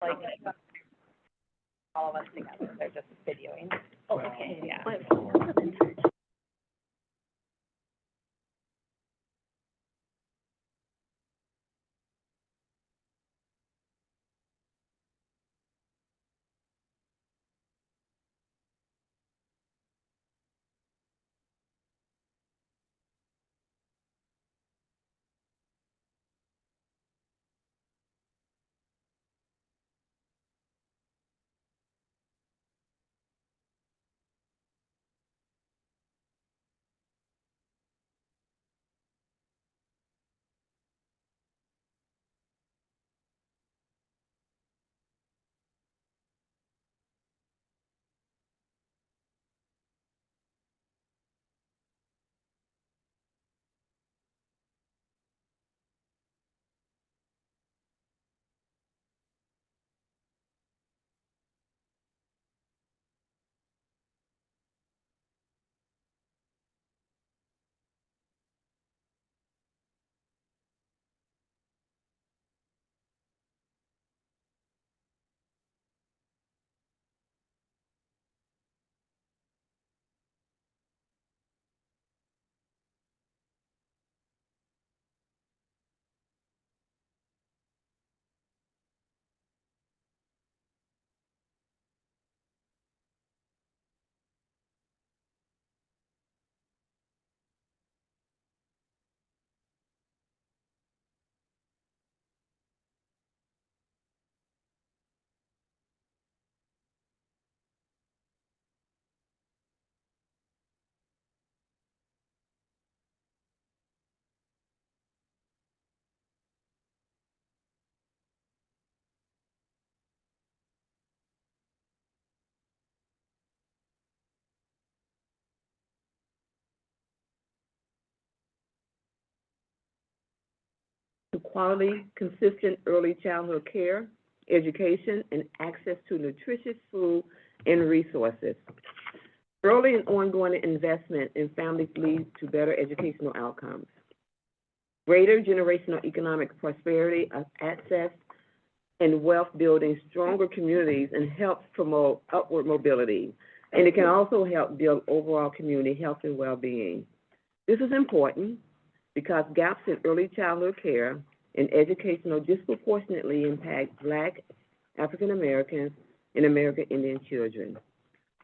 like all of us together. They're just videoing. Oh, okay. Yeah. To quality, consistent early childhood care, education, and access to nutritious food and resources. Early and ongoing investment in families leads to better educational outcomes. Greater generational economic prosperity, access, and wealth building stronger communities and helps promote upward mobility. And it can also help build overall community health and well-being. This is important because gaps in early childhood care and educational disproportionately impact Black, African Americans, and American Indian children.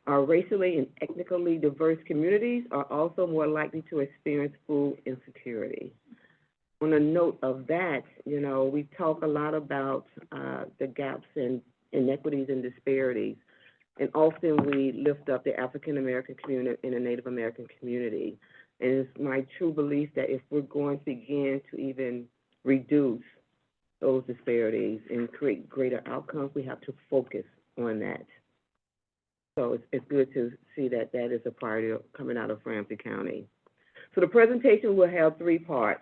Our racially and ethnically diverse communities are also more likely to experience food insecurity. On a note of that, we talk a lot about the gaps and inequities and disparities, and often we lift up the African American community and the Native American community. And it's my true belief that if we're going to begin to even reduce those disparities and create greater outcomes, we have to focus on that. So it's good to see that that is a priority coming out of Ramsey County. So the presentation will have 3 parts.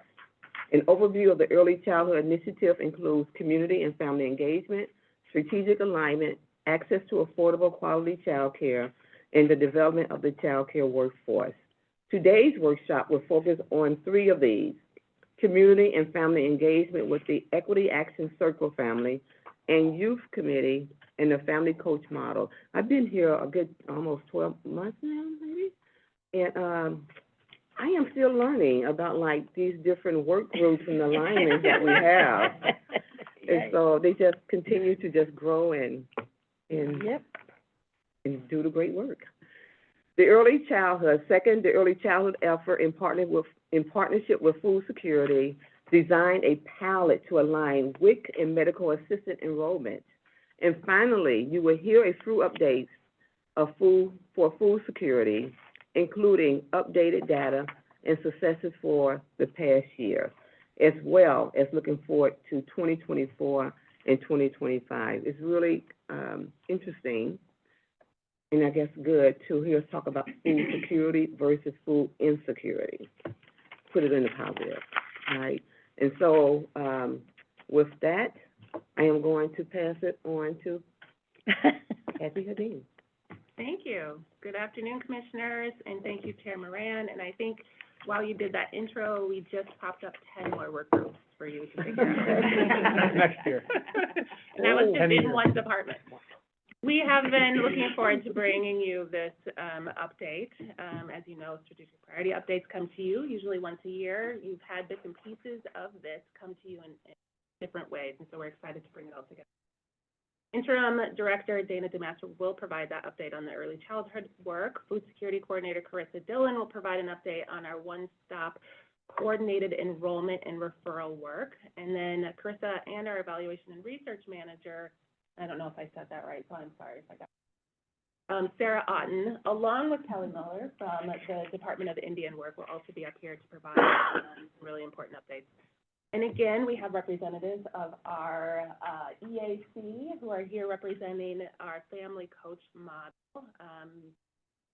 An overview of the Early Childhood Initiative includes community and family engagement, strategic alignment, access to affordable quality child care, and the development of the child care workforce. Today's workshop will focus on 3 of these: community and family engagement with the Equity Action Circle family and youth committee and the family coach model. I've been here a good almost 12 months now, maybe, and I am still learning about these different work groups and alignments that we have. And so they just continue to just grow and do the great work. The early childhood, second, the early childhood effort in partnership with food security designed a palette to align WIC and medical assistant enrollment. And finally, you will hear a few updates of food security, including updated data and successes for the past year, as well as looking forward to 2024 and 2025. It's really interesting and I guess good to hear us talk about food security versus food insecurity. Put it in the positive, all right? And so with that, I am going to pass it on to Kathy Hadeen. Thank you. Good afternoon, Commissioners, and thank you, Chair Moran. And I think while you did that intro, we just popped up 10 more work groups for you to figure out. Next year. And that was just 10 in years. one department. We have been looking forward to bringing you this update. As you know, strategic priority updates come to you usually once a year. You've had bits and pieces of this come to you in different ways, and so we're excited to bring it all together. Interim Director Dana DeMaster will provide that update on the early childhood work. Food Security Coordinator Carissa Dillon will provide an update on our one-stop coordinated enrollment and referral work. And then Carissa and our Evaluation and Research Manager, I don't know if I said that right, so I'm sorry if I got Sarah Otten, along with Kelly Muller from the Department of Indian Work, will also be up here to provide some really important updates. And again, we have representatives of our EAC who are here representing our family coach model,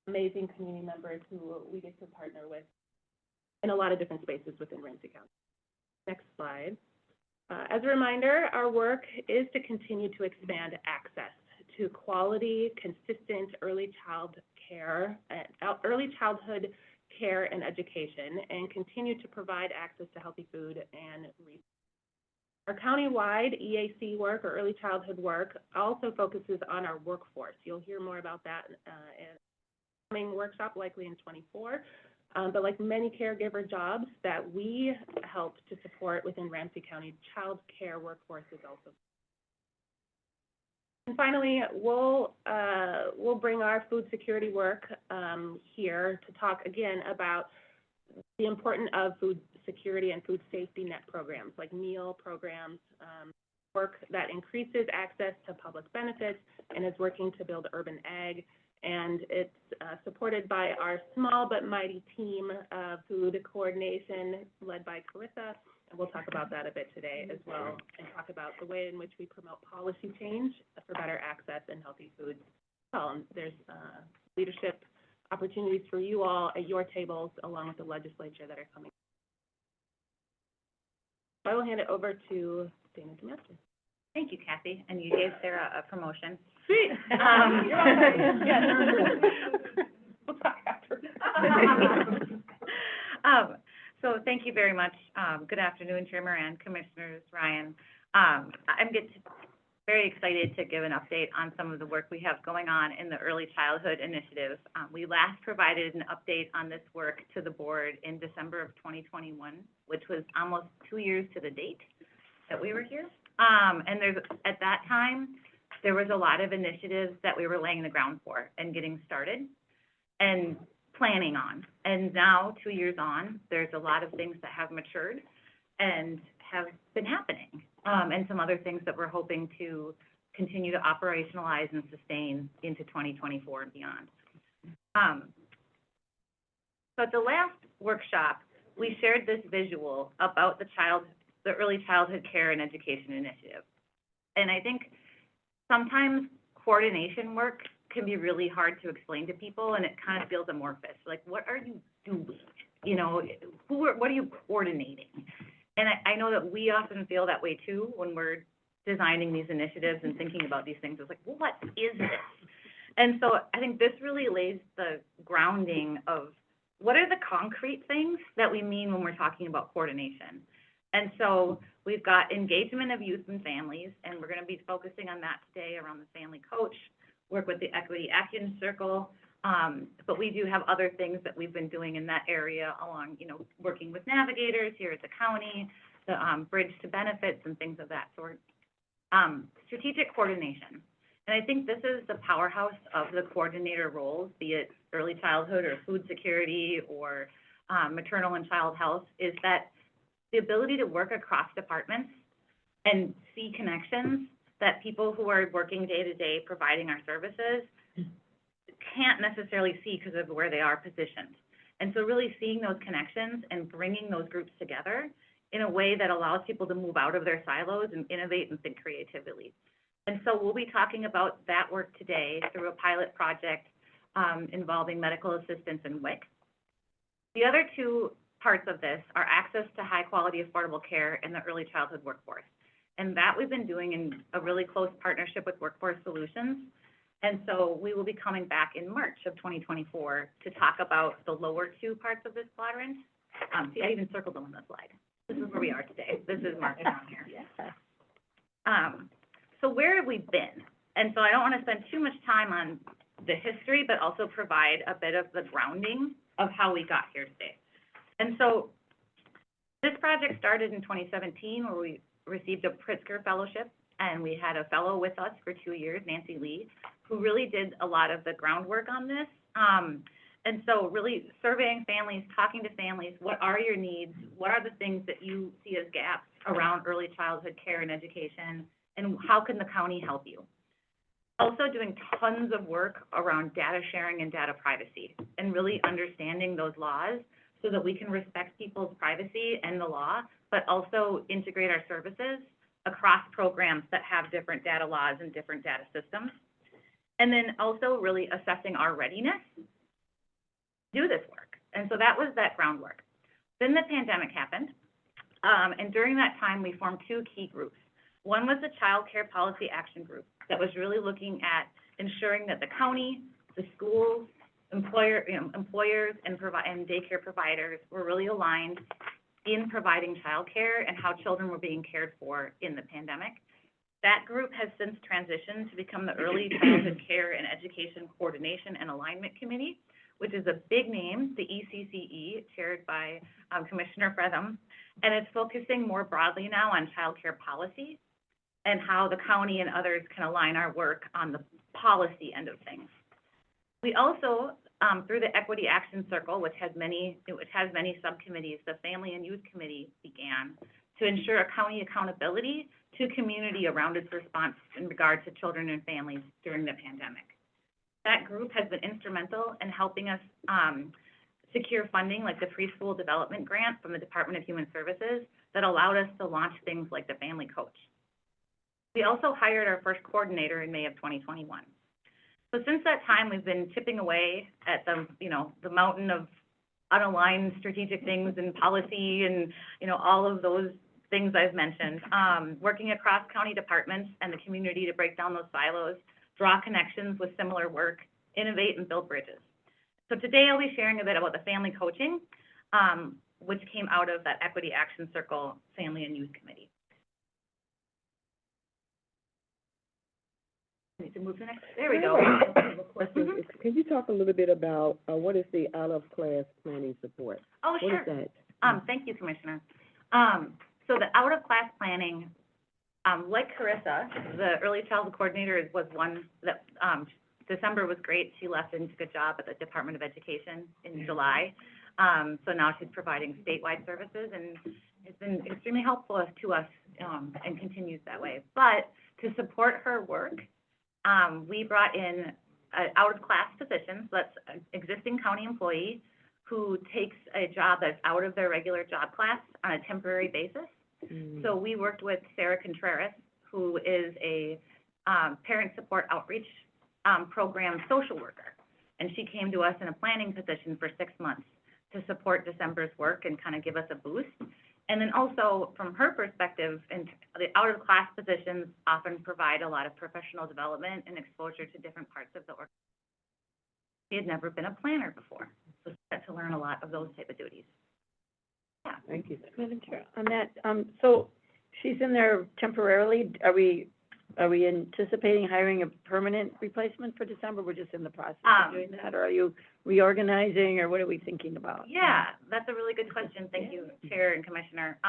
amazing community members who we get to partner with in a lot of different spaces within Ramsey County. Next slide. As a reminder, our work is to continue to expand access to quality, consistent early childhood care and education, and continue to provide access to healthy food and resources. Our county-wide EAC work, or early childhood work, also focuses on our workforce. You'll hear more about that in a coming workshop, likely in 24. But like many caregiver jobs that we help to support within Ramsey County, child care workforce is also. And finally, we'll bring our food security work here to talk again about the importance of food security and food safety net programs, like meal programs, work that increases access to public benefits and is working to build urban ag. And it's supported by our small but mighty team of food coordination led by Carissa, and we'll talk about that a bit today as well, and talk about the way in which we promote policy change for better access and healthy foods. There's leadership opportunities for you all at your tables, along with the legislature that are coming. So I will hand it over to Dana DeMaster. Thank you, Kathy, and you gave Sarah a promotion. Sweet. We'll talk after. So thank you very much. Good afternoon, Chair Moran, Commissioners, Ryan. I'm very excited to give an update on some of the work we have going on in the Early Childhood Initiative. We last provided an update on this work to the board in December of 2021, which was almost 2 years to the date that we were here. And at that time, there was a lot of initiatives that we were laying the ground for and getting started and planning on. And now, 2 years on, there's a lot of things that have matured and have been happening, and some other things that we're hoping to continue to operationalize and sustain into 2024 and beyond. So at the last workshop, we shared this visual about the Early Childhood Care and Education Initiative. And I think sometimes coordination work can be really hard to explain to people, and it kind of feels amorphous. Like, what are you doing? You know, what are you coordinating? And I know that we often feel that way too when we're designing these initiatives and thinking about these things. It's like, well, what is this? And so I think this really lays the grounding of what are the concrete things that we mean when we're talking about coordination. And so we've got engagement of youth and families, and we're going to be focusing on that today around the family coach, work with the Equity Action Circle, but we do have other things that we've been doing in that area along, you know, working with navigators here at the county, the bridge to benefits and things of that sort. Strategic coordination. And I think this is the powerhouse of the coordinator roles, be it early childhood or food security or maternal and child health, is that the ability to work across departments and see connections that people who are working day to day providing our services can't necessarily see because of where they are positioned. And so really seeing those connections and bringing those groups together in a way that allows people to move out of their silos and innovate and think creatively. And so we'll be talking about that work today through a pilot project involving medical assistants and WIC. The other two parts of this are access to high quality, affordable care in the early childhood workforce. And that we've been doing in a really close partnership with Workforce Solutions. And so we will be coming back in March of 2024 to talk about the lower two parts of this quadrant, See, I even circled them on the slide. This is where we are today. This is marked down here. Yeah. So where have we been? And so I don't want to spend too much time on the history, but also provide a bit of the grounding of how we got here today. And so this project started in 2017, where we received a Pritzker Fellowship, and we had a fellow with us for 2 years, Nancy Lee, who really did a lot of the groundwork on this. And so really surveying families, talking to families, what are your needs? What are the things that you see as gaps around early childhood care and education? And how can the county help you? Also doing tons of work around data sharing and data privacy, and really understanding those laws so that we can respect people's privacy and the law, but also integrate our services across programs that have different data laws and different data systems. And then also really assessing our readiness to do this work. And so that was that groundwork. Then the pandemic happened, and during that time, we formed 2 key groups. One was the Child Care Policy Action Group that was really looking at ensuring that the county, the schools, employers, and daycare providers were really aligned in providing childcare and how children were being cared for in the pandemic. That group has since transitioned to become the Early Childhood Care and Education Coordination and Alignment Committee, which is a big name, the ECCE, chaired by Commissioner Fretham, and it's focusing more broadly now on child care policy and how the county and others can align our work on the policy end of things. We also, through the Equity Action Circle, which has many subcommittees, the Family and Youth Committee began to ensure a county accountability to community around its response in regard to children and families during the pandemic. That group has been instrumental in helping us secure funding like the Preschool Development Grant from the Department of Human Services that allowed us to launch things like the Family Coach. We also hired our first coordinator in May of 2021. So since that time, we've been chipping away at the mountain of unaligned strategic things and policy and, all of those things I've mentioned, working across county departments and the community to break down those silos, draw connections with similar work, innovate and build bridges. So today I'll be sharing a bit about the family coaching, which came out of that Equity Action Circle Family and Youth Committee. I need to move to the next, there we go. Can you talk a little bit about what is the out-of-class planning support? Oh, sure. What is that? Thank you, Commissioner. So the out-of-class planning, like Carissa, the early childhood coordinator was one that, December was great. She left and did a good job at the Department of Education in July. So now she's providing statewide services, and it's been extremely helpful to us, and continues that way. But to support her work, we brought in an out-of-class position, so that's an existing county employee who takes a job that's out of their regular job class on a temporary basis. So we worked with Sarah Contreras, who is a parent support outreach program social worker. And she came to us in a planning position for 6 months to support December's work and kind of give us a boost. And then also, from her perspective, and the out-of-class positions often provide a lot of professional development and exposure to different parts of the organization. She had never been a planner before, so she got to learn a lot of those type of duties. Yeah. Thank you. Madam Chair, on that, so she's in there temporarily. Are we anticipating hiring a permanent replacement for December? We're just in the process of doing that, or are you reorganizing, or what are we thinking about? Yeah, that's a really good question. Thank you, Chair and Commissioner.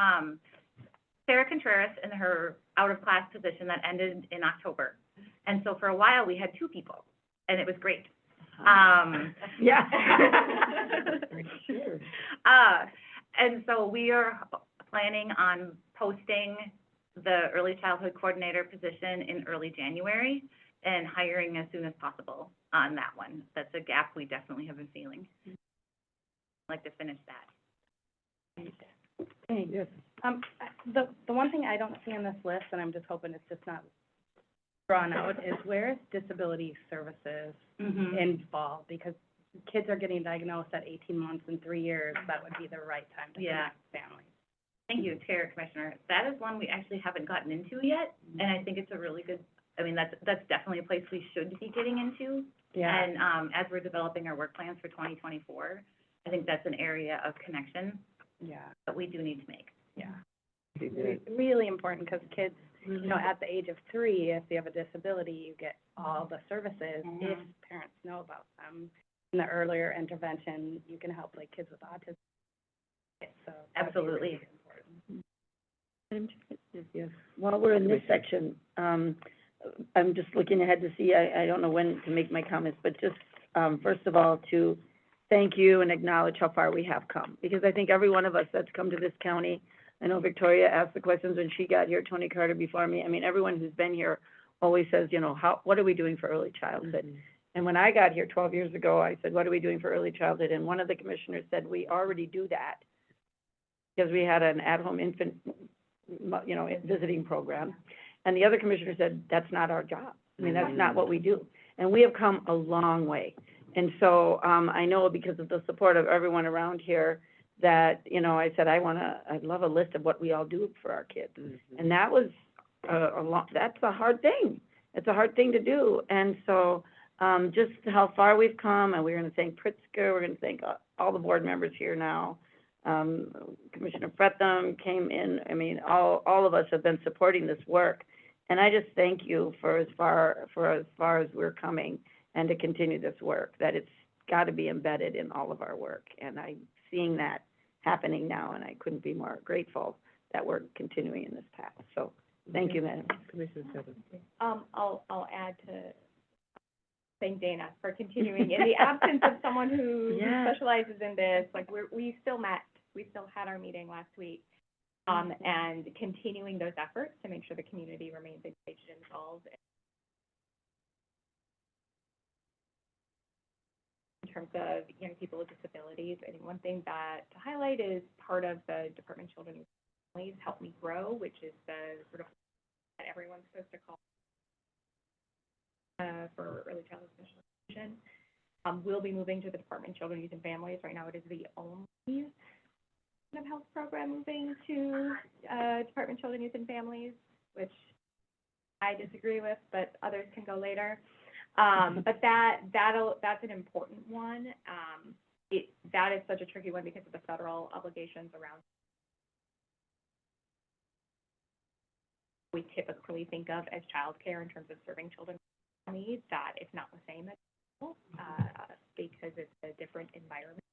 Sarah Contreras in her out-of-class position that ended in October. And so for a while, we had 2 people, and it was great. Yeah. Sure. And so we are planning on posting the early childhood coordinator position in early January and hiring as soon as possible on that one. That's a gap we definitely have been feeling. I'd like to finish that. Thanks. Yes. The one thing I don't see on this list, and I'm just hoping it's just not drawn out, is where is disability services involved? Because kids are getting diagnosed at 18 months and 3 years, that would be the right time to connect families. Thank you, Chair, Commissioner. That is one we actually haven't gotten into yet, and I think it's a really good, that's definitely a place we should be getting into. Yeah. And as we're developing our work plans for 2024, I think that's an area of connection Yeah, that we do need to make. yeah. Be good. Really important, because kids, you know, at the age of 3, if they have a disability, you get all the services if parents know about them. In the earlier intervention, you can help, like, kids with autism. So that would be really Absolutely. important. Yes. While we're in this Commissioner. section, I'm just looking ahead to see, I don't know when to make my comments, but just, first of all, to thank you and acknowledge how far we have come. Because I think every one of us that's come to this county, I know Victoria asked the questions when she got here, Tony Carter before me. I mean, everyone who's been here always says, you know, what are we doing for early childhood? Mhm. And when I got here 12 years ago, I said, what are we doing for early childhood? And one of the commissioners said, we already do that, because we had an at-home infant, you know, visiting program. And the other commissioner said, that's not our job. I mean, that's not what we do. And we have come a long way. And so, I know because of the support of everyone around here, that, you know, I said, I'd love a list of what we all do for our kids. Mhm. And that was that's a hard thing. It's a hard thing to do. And so, just how far we've come, and we're gonna thank Pritzker, we're gonna thank all the board members here now. Commissioner Fretham came in, I mean, all of us have been supporting this work. And I just thank you for as far as we're coming, and to continue this work, that it's gotta be embedded in all of our work. And I'm seeing that happening now, and I couldn't be more grateful that we're continuing in this path. So, thank you, Madam. Commissioner Stebbins. I'll add to thank Dana for continuing. In the absence of someone who Yeah. specializes in this, like, we still had our meeting last week, and continuing those efforts to make sure the community remains engaged and involved in terms of young people with disabilities. I think one thing to highlight is part of the Department of Children and Families Help Me Grow, which is the sort of that everyone's supposed to call for early childhood special education. We'll be moving to the Department of Children, Youth, and Families. Right now, it is the only kind of health program moving to Department of Children, Youth, and Families, which I disagree with, but others can go later. But that's an important one. That is such a tricky one because of the federal obligations around. We typically think of as childcare in terms of serving children needs, that it's not the same as because it's a different environment.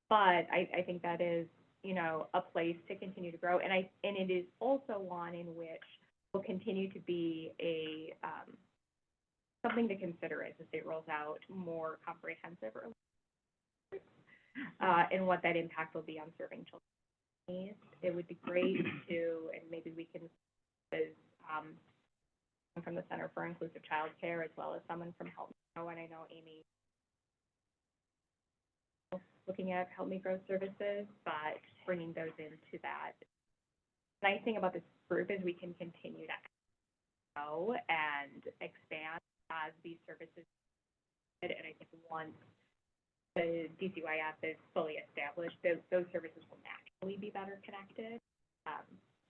But I think that is, you know, a place to continue to grow, and it is also one in which will continue to be a something to consider as the state rolls out more comprehensive and what that impact will be on serving children needs. It would be great to, and maybe we can, as from the Center for Inclusive Childcare, as well as someone from Help Me Grow, and I know Amy looking at Help Me Grow services, but bringing those into that. The nice thing about this group is we can continue to grow and expand as these services, and I think once the DCYF is fully established, those services will naturally be better connected.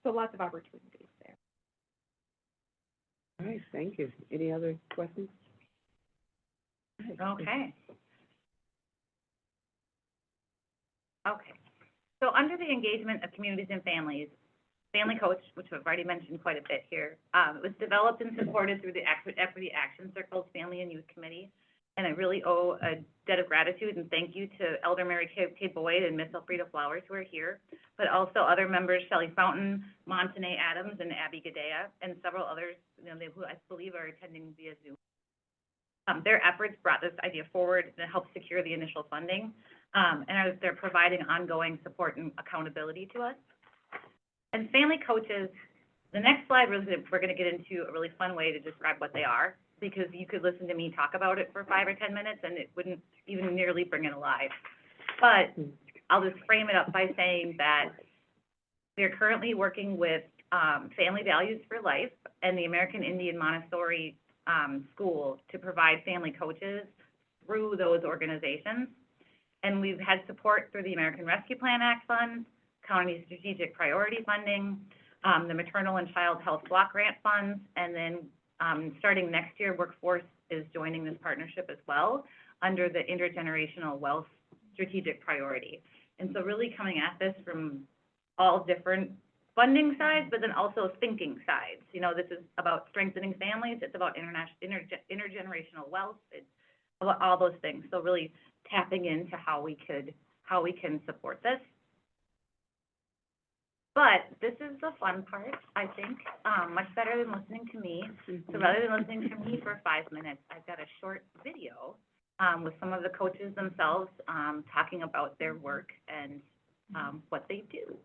So lots of opportunities there. All right, thank you. Any other questions? Okay. Okay. So under the engagement of communities and families, Family Coach, which I've already mentioned quite a bit here, it was developed and supported through the Equity Action Circle's Family and Youth Committee. And I really owe a debt of gratitude and thank you to Elder Mary Kay Boyd and Miss Elfrida Flowers, who are here, but also other members, Shelley Fountain, Montane Adams, and Abby Gadea, and several others, you know, who I believe are attending via Zoom. Their efforts brought this idea forward and helped secure the initial funding, and they're providing ongoing support and accountability to us. And Family Coaches, the next slide, we're going to get into a really fun way to describe what they are, because you could listen to me talk about it for 5 or 10 minutes and it wouldn't even nearly bring it alive. But I'll just frame it up by saying that we're currently working with Family Values for Life and the American Indian Montessori School to provide family coaches through those organizations. And we've had support through the American Rescue Plan Act Fund, County Strategic Priority Funding, the Maternal and Child Health Block Grant Funds, and then starting next year, Workforce is joining this partnership as well under the Intergenerational Wealth strategic priority. And so really coming at this from all different funding sides, but then also thinking sides. You know, this is about strengthening families, it's about intergenerational wealth, it's about all those things. So really tapping into how we can support this. But this is the fun part, I think, much better than listening to me. So rather than listening to me for 5 minutes, I've got a short video with some of the coaches themselves talking about their work and what they do.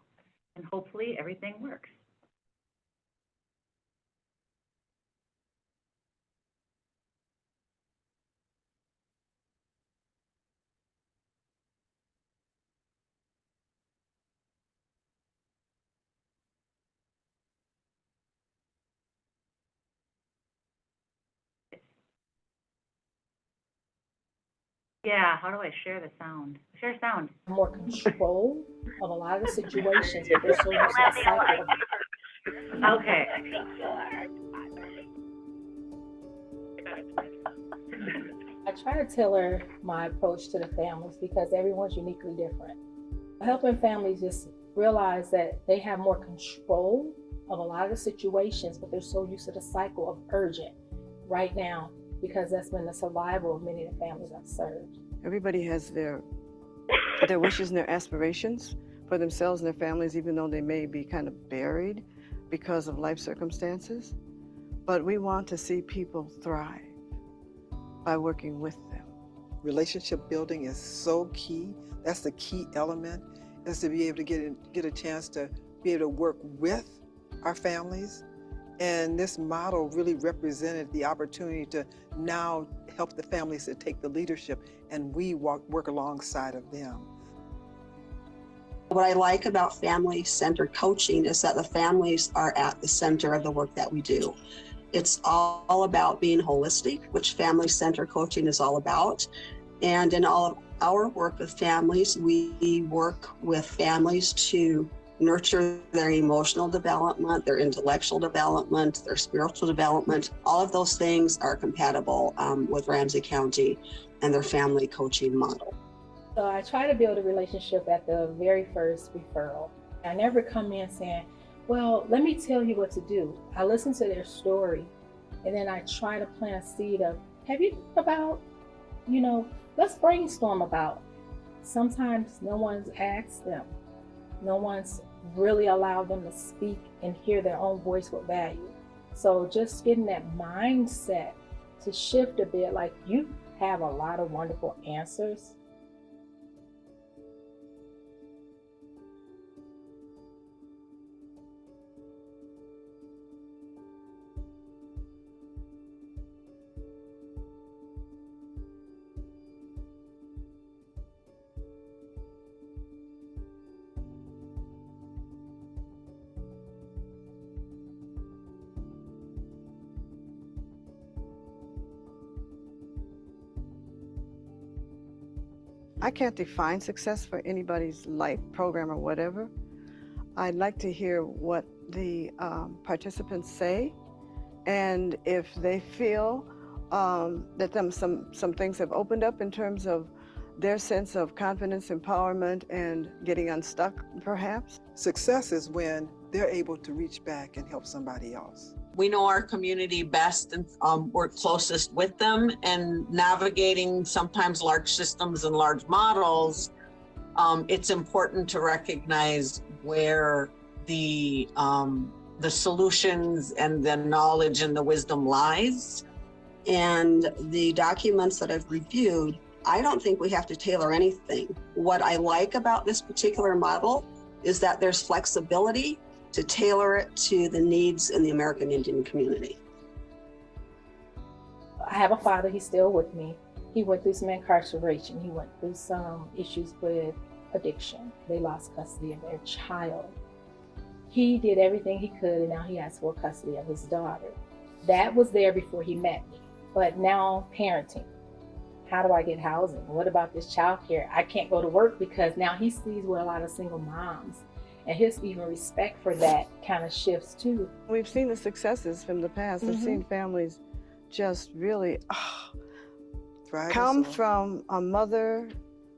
And hopefully everything works. Yeah, how do I share the sound? Share sound. More control of a lot of the situations, but they're so used to the cycle of Okay. I try to tailor my approach to the families because everyone's uniquely different. Helping families just realize that they have more control of a lot of the situations, but they're so used to the cycle of urgent right now because that's been the survival of many of the families I've served. Everybody has their wishes and their aspirations for themselves and their families, even though they may be kind of buried because of life circumstances. But we want to see people thrive by working with them. Relationship building is so key. That's the key element, is to be able to get a chance to be able to work with our families. And this model really represented the opportunity to now help the families to take the leadership, and we work alongside of them. What I like about family-centered coaching is that the families are at the center of the work that we do. It's all about being holistic, which family-centered coaching is all about. And in all of our work with families, we work with families to nurture their emotional development, their intellectual development, their spiritual development. All of those things are compatible with Ramsey County and their family coaching model. So I try to build a relationship at the very first referral. I never come in saying, well, let me tell you what to do. I listen to their story, and then I try to plant a seed of, have you thought about, let's brainstorm about. Sometimes no one's asked them. No one's really allowed them to speak and hear their own voice with value. So just getting that mindset to shift a bit, like you have a lot of wonderful answers. I can't define success for anybody's life program or whatever. I'd like to hear what the participants say, and if they feel that some things have opened up in terms of their sense of confidence, empowerment, and getting unstuck, perhaps. Success is when they're able to reach back and help somebody else. We know our community best and work closest with them, and navigating sometimes large systems and large models, it's important to recognize where the solutions and the knowledge and the wisdom lies. And the documents that I've reviewed, I don't think we have to tailor anything. What I like about this particular model is that there's flexibility to tailor it to the needs in the American Indian community. I have a father, he's still with me. He went through some incarceration. He went through some issues with addiction. They lost custody of their child. He did everything he could, and now he has full custody of his daughter. That was there before he met me. But now parenting. How do I get housing? What about this child care? I can't go to work because now he sees with a lot of single moms. And his even respect for that kind of shifts too. We've seen the successes from the past. I've seen families just really come from a mother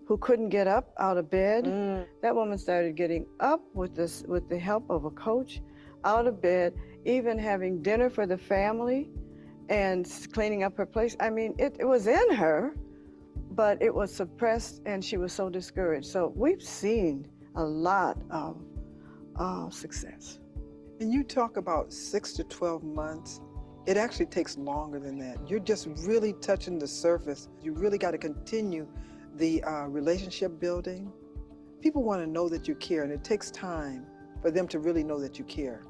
who couldn't get up out of bed. Mm. That woman started getting up with the help of a coach, out of bed, even having dinner for the family and cleaning up her place. I mean, it was in her, but it was suppressed, and she was so discouraged. So we've seen a lot of success. And you talk about 6 to 12 months. It actually takes longer than that. You're just really touching the surface. You really got to continue the relationship building. People want to know that you care, and it takes time for them to really know that you care.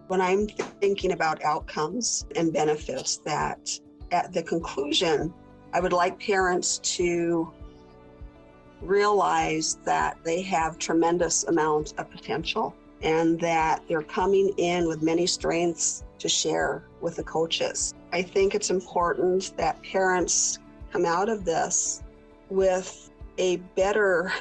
When I'm thinking about outcomes and benefits, that at the conclusion, I would like parents to realize that they have tremendous amount of potential and that they're coming in with many strengths to share with the coaches. I think it's important that parents come out of this with a better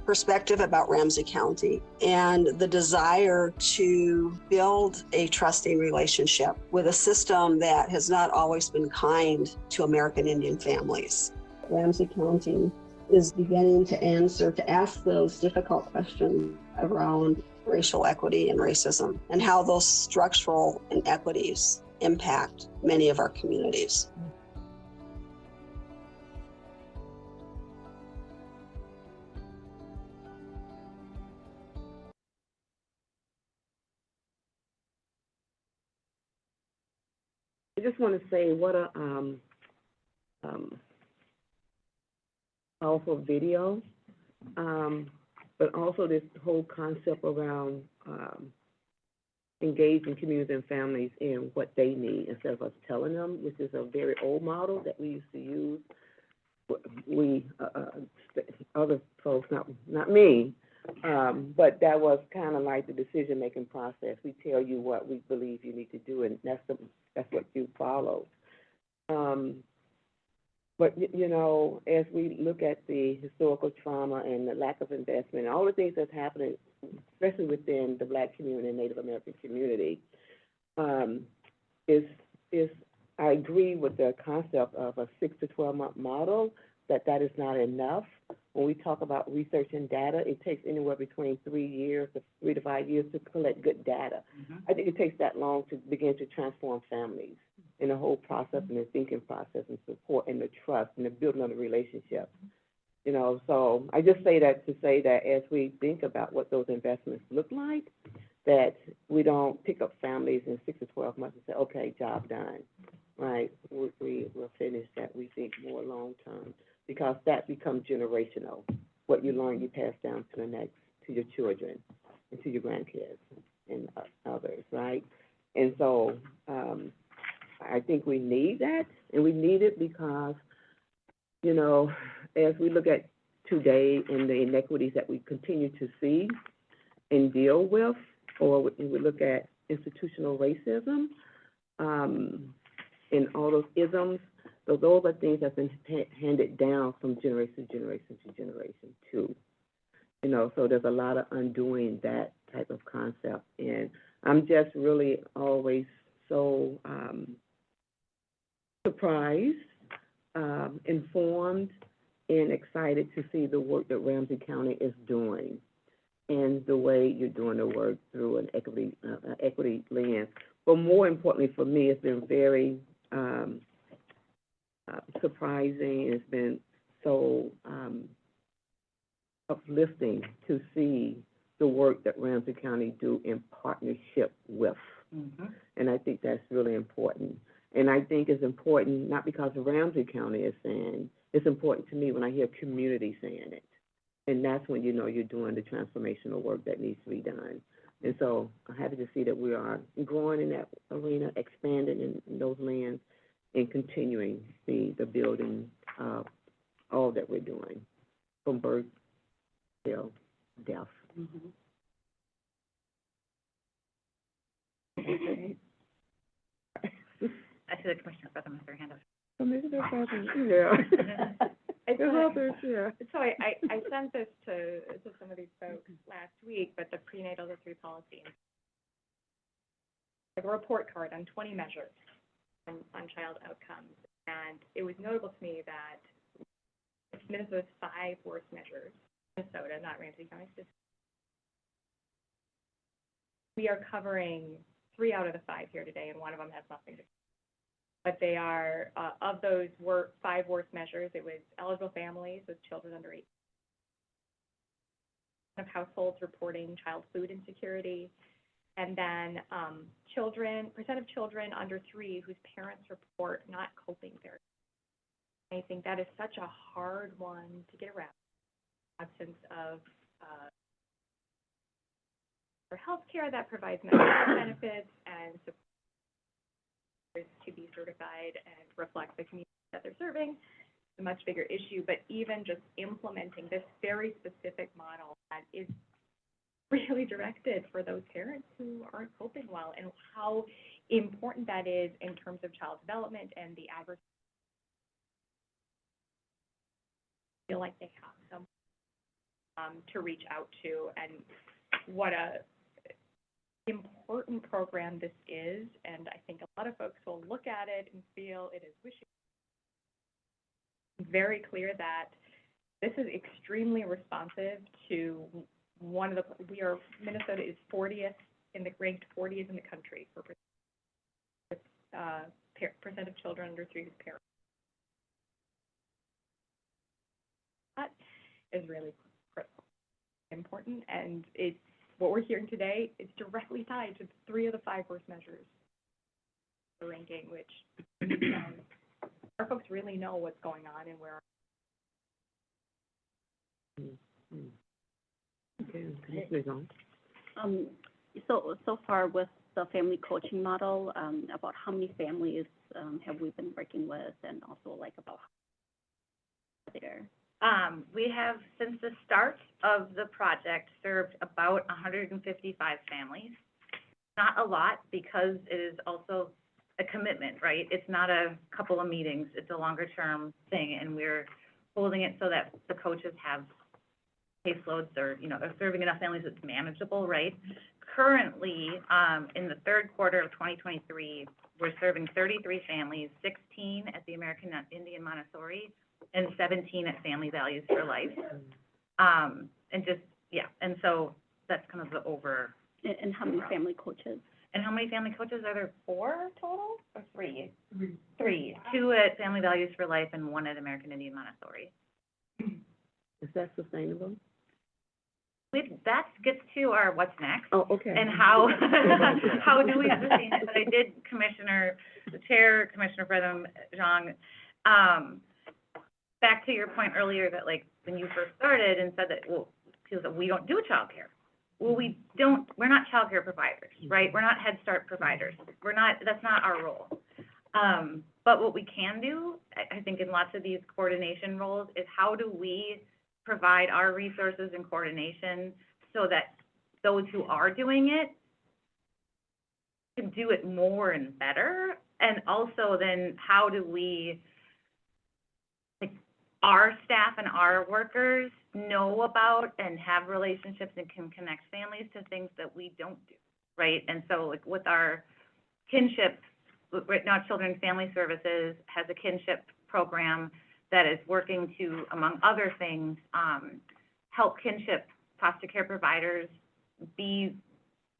perspective about Ramsey County and the desire to build a trusting relationship with a system that has not always been kind to American Indian families. Ramsey County is beginning to ask those difficult questions around racial equity and racism and how those structural inequities impact many of our communities. I just want to say what a powerful video, but also this whole concept around engaging communities and families in what they need instead of us telling them, which is a very old model that we used to use. We, other folks, not me, but that was kind of like the decision-making process. We tell you what we believe you need to do, and that's what you follow. But, you know, as we look at the historical trauma and the lack of investment, all the things that's happening, especially within the Black community and Native American community, is I agree with the concept of a 6 to 12 month model, that is not enough. When we talk about research and data, it takes anywhere between 3 to 5 years to collect good data. Mm-hmm. I think it takes that long to begin to transform families in the whole process and the thinking process and support and the trust and the building of the relationship. You know, so I just say that to say that as we think about what those investments look like, that we don't pick up families in 6 to 12 months and say, okay, job done, right? We'll finish that. We think more long-term, because that becomes generational. What you learn, you pass down to your children and to your grandkids and others, right? And so I think we need that, and we need it because, you know, as we look at today and the inequities that we continue to see and deal with, or we look at institutional racism and all those isms, so those are things that's been handed down from generation to generation to generation too. You know, so there's a lot of undoing that type of concept. And I'm just really always so surprised, informed, and excited to see the work that Ramsey County is doing and the way you're doing the work through an equity lens. But more importantly for me, it's been very surprising. It's been so uplifting to see the work that Ramsey County do in partnership with. Mm-hmm. And I think that's really important. And I think it's important not because Ramsey County is saying, it's important to me when I hear community saying it. And that's when you know you're doing the transformational work that needs to be done. And so I'm happy to see that we are growing in that arena, expanding in those lands, and continuing the building of all that we're doing, from birth till death. Mm-hmm. Okay. I see the Commissioner Bethlehem with her hand up. So maybe there's others, yeah. There's others, yeah. So I sent this to some of these folks last week, but the prenatal history policy, like a report card on 20 measures on child outcomes. And it was notable to me that Minnesota's 5 worst measures. Minnesota, not Ramsey County. We are covering 3 out of the 5 here today, and one of them has nothing to do. But they are, of those 5 worst measures, it was eligible families with children under 8, of households reporting child food insecurity, and then percent of children under 3 whose parents report not coping very well. I think that is such a hard one to get around. Absence of for healthcare that provides mental health benefits and support to be certified and reflect the community that they're serving. It's a much bigger issue, but even just implementing this very specific model that is really directed for those parents who aren't coping well, and how important that is in terms of child development and the adverse. Feel like they have some to reach out to, and what a important program this is. And I think a lot of folks will look at it and feel it is wishy. Very clear that this is extremely responsive to one of the, Minnesota is 40th ranked 40th in the country for percent of children under 3 whose parents. That is really critical, important, and it's what we're hearing today is directly tied to 3 of the 5 worst measures. The ranking, which our folks really know what's going on and where. Okay, Commissioner Jones. So far with the family coaching model, about how many families have we been working with, and also like about how there? We have, since the start of the project, served about 155 families. Not a lot, because it is also a commitment, right? It's not a couple of meetings, it's a longer term thing, and we're holding it so that the coaches have caseloads, or, are serving enough families that's manageable, right? Currently, in the third quarter of 2023, we're serving 33 families, 16 at the American Indian Montessori, and 17 at Family Values for Life. And so that's kind of the over. And how many family coaches? And how many family coaches are there? 4 total, or 3? 3. 2 at Family Values for Life and 1 at American Indian Montessori. Is that sustainable? That gets to our what's next. Oh, okay. And how do we sustain it? But I did Commissioner Fredum, Zhang, back to your point earlier that, like, when you first started and said that, well, people said, we don't do childcare. Well, we're not childcare providers, right? We're not Head Start providers. That's not our role. But what we can do, I think, in lots of these coordination roles, is how do we provide our resources and coordination so that those who are doing it can do it more and better? And also then how do we, like, our staff and our workers know about and have relationships and can connect families to things that we don't do, right? And so, like, with our kinship, right now Children's Family Services has a kinship program that is working to, among other things, help kinship foster care providers be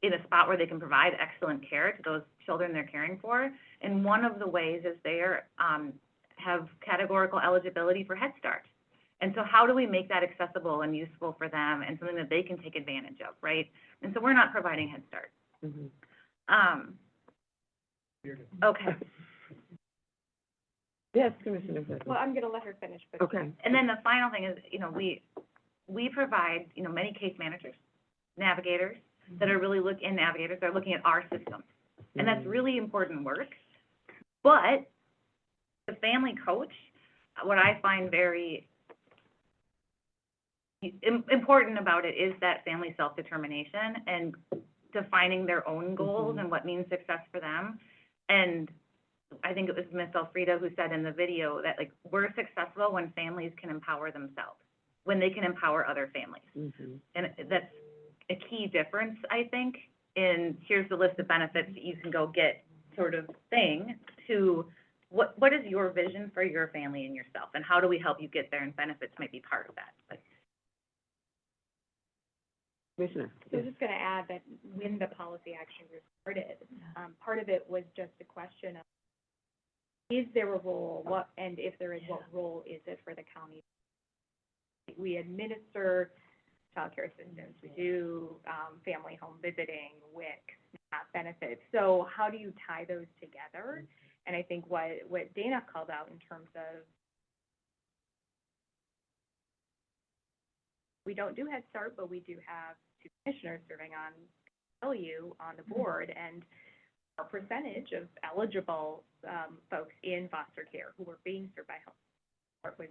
in a spot where they can provide excellent care to those children they're caring for. And one of the ways is they have categorical eligibility for Head Start. And so how do we make that accessible and useful for them and something that they can take advantage of, right? And so we're not providing Head Start. Mm-hmm. Okay. Yes, Commissioner Fredum. Well, I'm going to let her finish. But Okay. And then the final thing is, we provide, many case managers, navigators that are really navigators that are looking at our system. And that's really important work. But the family coach, what I find very important about it is that family self-determination and defining their own goals and what means success for them. And I think it was Ms. Elfrida who said in the video that, like, we're successful when families can empower themselves, when they can empower other families. And that's a key difference, I think, in here's the list of benefits that you can go get sort of thing, to what is your vision for your family and yourself, and how do we help you get there, and benefits might be part of that. But Commissioner? So I was just going to add that when the policy action group started, part of it was just a question of, is there a role, and if there is, what role is it for the county? We administer child care assistance, we do family home visiting, WIC, SNAP benefits. So how do you tie those together? And I think what Dana called out in terms of, we don't do Head Start, but we do have 2 commissioners serving on LU on the board, and our percentage of eligible folks in foster care who were being served by Health Start was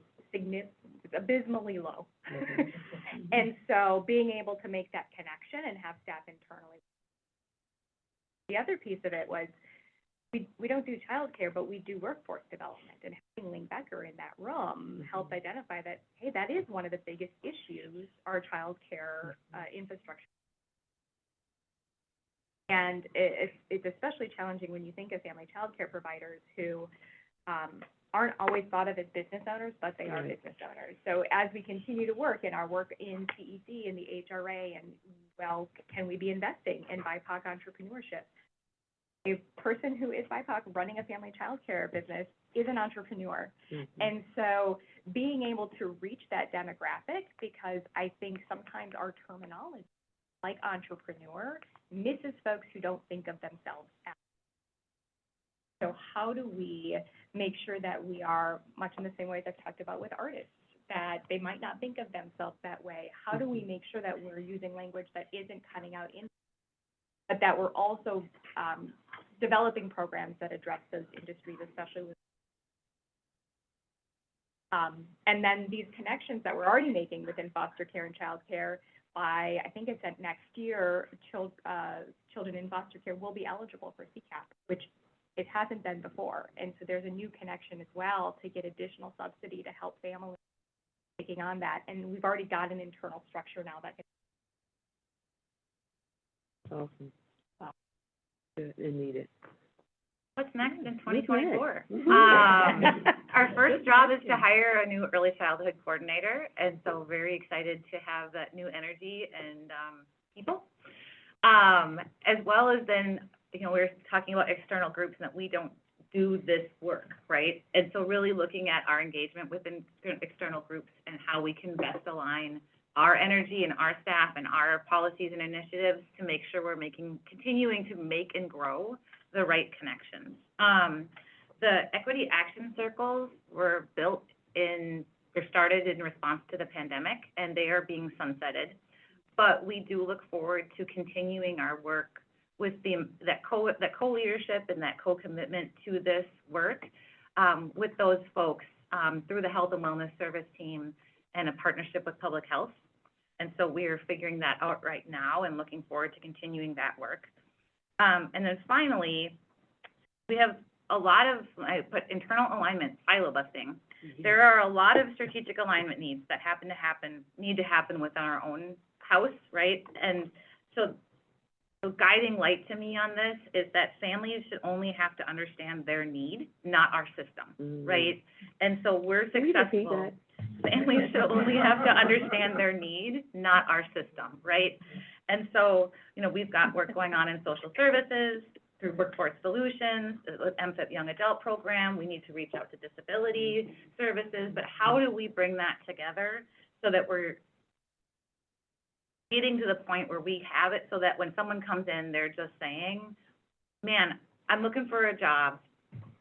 abysmally low. And so being able to make that connection and have staff internally. The other piece of it was, we don't do childcare, but we do workforce development, and having Ling Becker in that room helped identify that, hey, that is one of the biggest issues, our childcare infrastructure. And it's especially challenging when you think of family childcare providers who aren't always thought of as business owners, but they are business owners. So as we continue to work in our work in CEC and the HRA, and well, can we be investing in BIPOC entrepreneurship? A person who is BIPOC running a family childcare business is an entrepreneur. And so being able to reach that demographic, because I think sometimes our terminology, like entrepreneur, misses folks who don't think of themselves as. So how do we make sure that we are, much in the same way as I've talked about with artists, that they might not think of themselves that way? How do we make sure that we're using language that isn't cutting out in, but that we're also developing programs that address those industries, especially with, and then these connections that we're already making within foster care and child care. By, I think it's at next year, children in foster care will be eligible for CCAP, which it hasn't been before. And so there's a new connection as well to get additional subsidy to help families taking on that. And we've already got an internal structure now that can. Awesome. Good and needed. what's next in 2024? Mhm. Our first job is to hire a new early childhood coordinator, and so very excited to have that new energy and people. As well as then, we're talking about external groups and that we don't do this work, right? And so really looking at our engagement within external groups and how we can best align our energy and our staff and our policies and initiatives to make sure we're continuing to make and grow the right connections. The equity action circles were started in response to the pandemic, and they are being sunsetted. But we do look forward to continuing our work with that co-leadership and that co-commitment to this work with those folks through the Health and Wellness Service team and a partnership with Public Health. And so we are figuring that out right now and looking forward to continuing that work. And then finally, we have a lot of, I put internal alignment, silo busting. Mm-hmm. There are a lot of strategic alignment needs that need to happen within our own house, right? And so the guiding light to me on this is that families should only have to understand their need, not our system, right? And so we're successful. Families should only have to understand their need, not our system, right? And so, we've got work going on in social services, through Workforce Solutions, with MFIP Young Adult Program. We need to reach out to disability services, but how do we bring that together so that we're getting to the point where we have it so that when someone comes in, they're just saying, man, I'm looking for a job.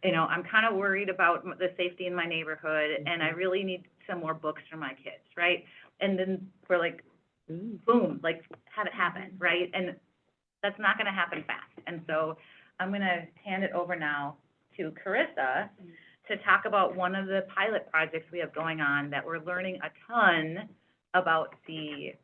I'm kind of worried about the safety in my neighborhood, and I really need some more books for my kids, right? And then we're like, boom, have it happen, right? And that's not going to happen fast. And so I'm going to hand it over now to Carissa to talk about one of the pilot projects we have going on that we're learning a ton about the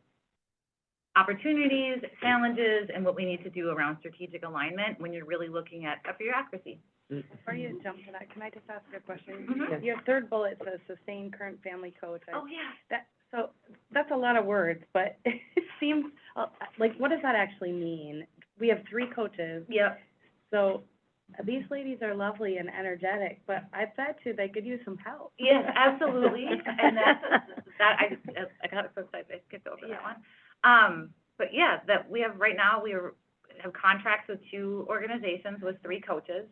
opportunities, challenges, and what we need to do around strategic alignment when you're really looking at a bureaucracy. Before you jump to that, can I just ask a question? Mm-hmm. Your third bullet says sustain current family coach. Oh, yeah. So that's a lot of words, but it seems, what does that actually mean? We have 3 coaches. Yep. So these ladies are lovely and energetic, but I bet you they could use some help. Yes, absolutely, and I got so excited, I skipped over that one. But yeah, that we have, right now, have contracts with 2 organizations with 3 coaches.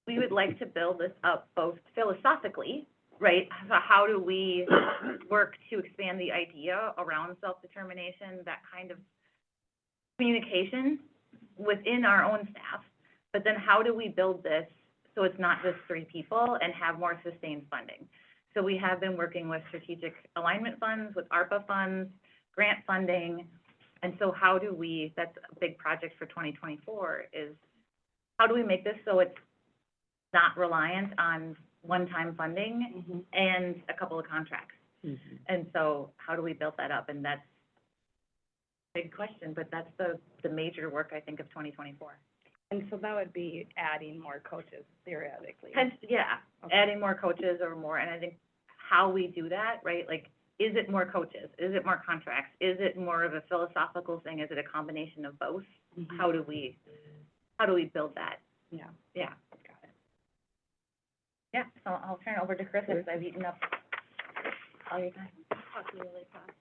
We would like to build this up both philosophically, right? So how do we work to expand the idea around self-determination, that kind of communication within our own staff? But then how do we build this so it's not just 3 people and have more sustained funding? So we have been working with strategic alignment funds, with ARPA funds, grant funding. And so how do we, that's a big project for 2024, is how do we make this so it's not reliant on one-time funding and a couple of contracts? And so how do we build that up? And that's a big question, but that's the major work, I think, of 2024. And so that would be adding more coaches theoretically. Yeah, adding more coaches or more, and I think how we do that, right? Like, is it more coaches? Is it more contracts? Is it more of a philosophical thing? Is it a combination of both? How do we build that? Yeah. Yeah. Got it. Yeah, so I'll turn it over to Chris because I've eaten up all your time. Talk really fast.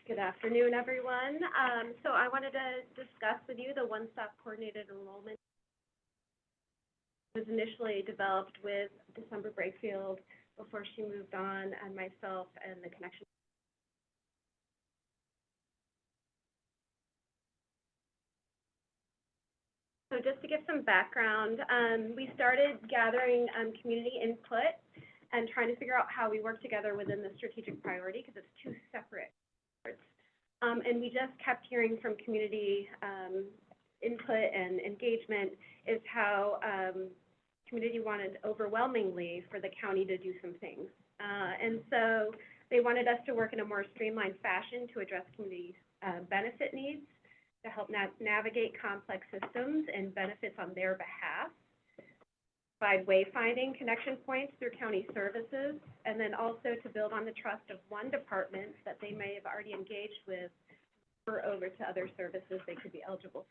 Good afternoon, everyone. So I wanted to discuss with you the one-stop coordinated enrollment. It was initially developed with December Brakefield before she moved on, and myself and the connection. So just to give some background, we started gathering community input and trying to figure out how we work together within the strategic priority, because it's 2 separate efforts. And we just kept hearing from community input and engagement is how community wanted overwhelmingly for the county to do some things. And so they wanted us to work in a more streamlined fashion to address community benefit needs, to help navigate complex systems and benefits on their behalf, provide wayfinding connection points through county services, and then also to build on the trust of one department that they may have already engaged with, or over to other services they could be eligible for.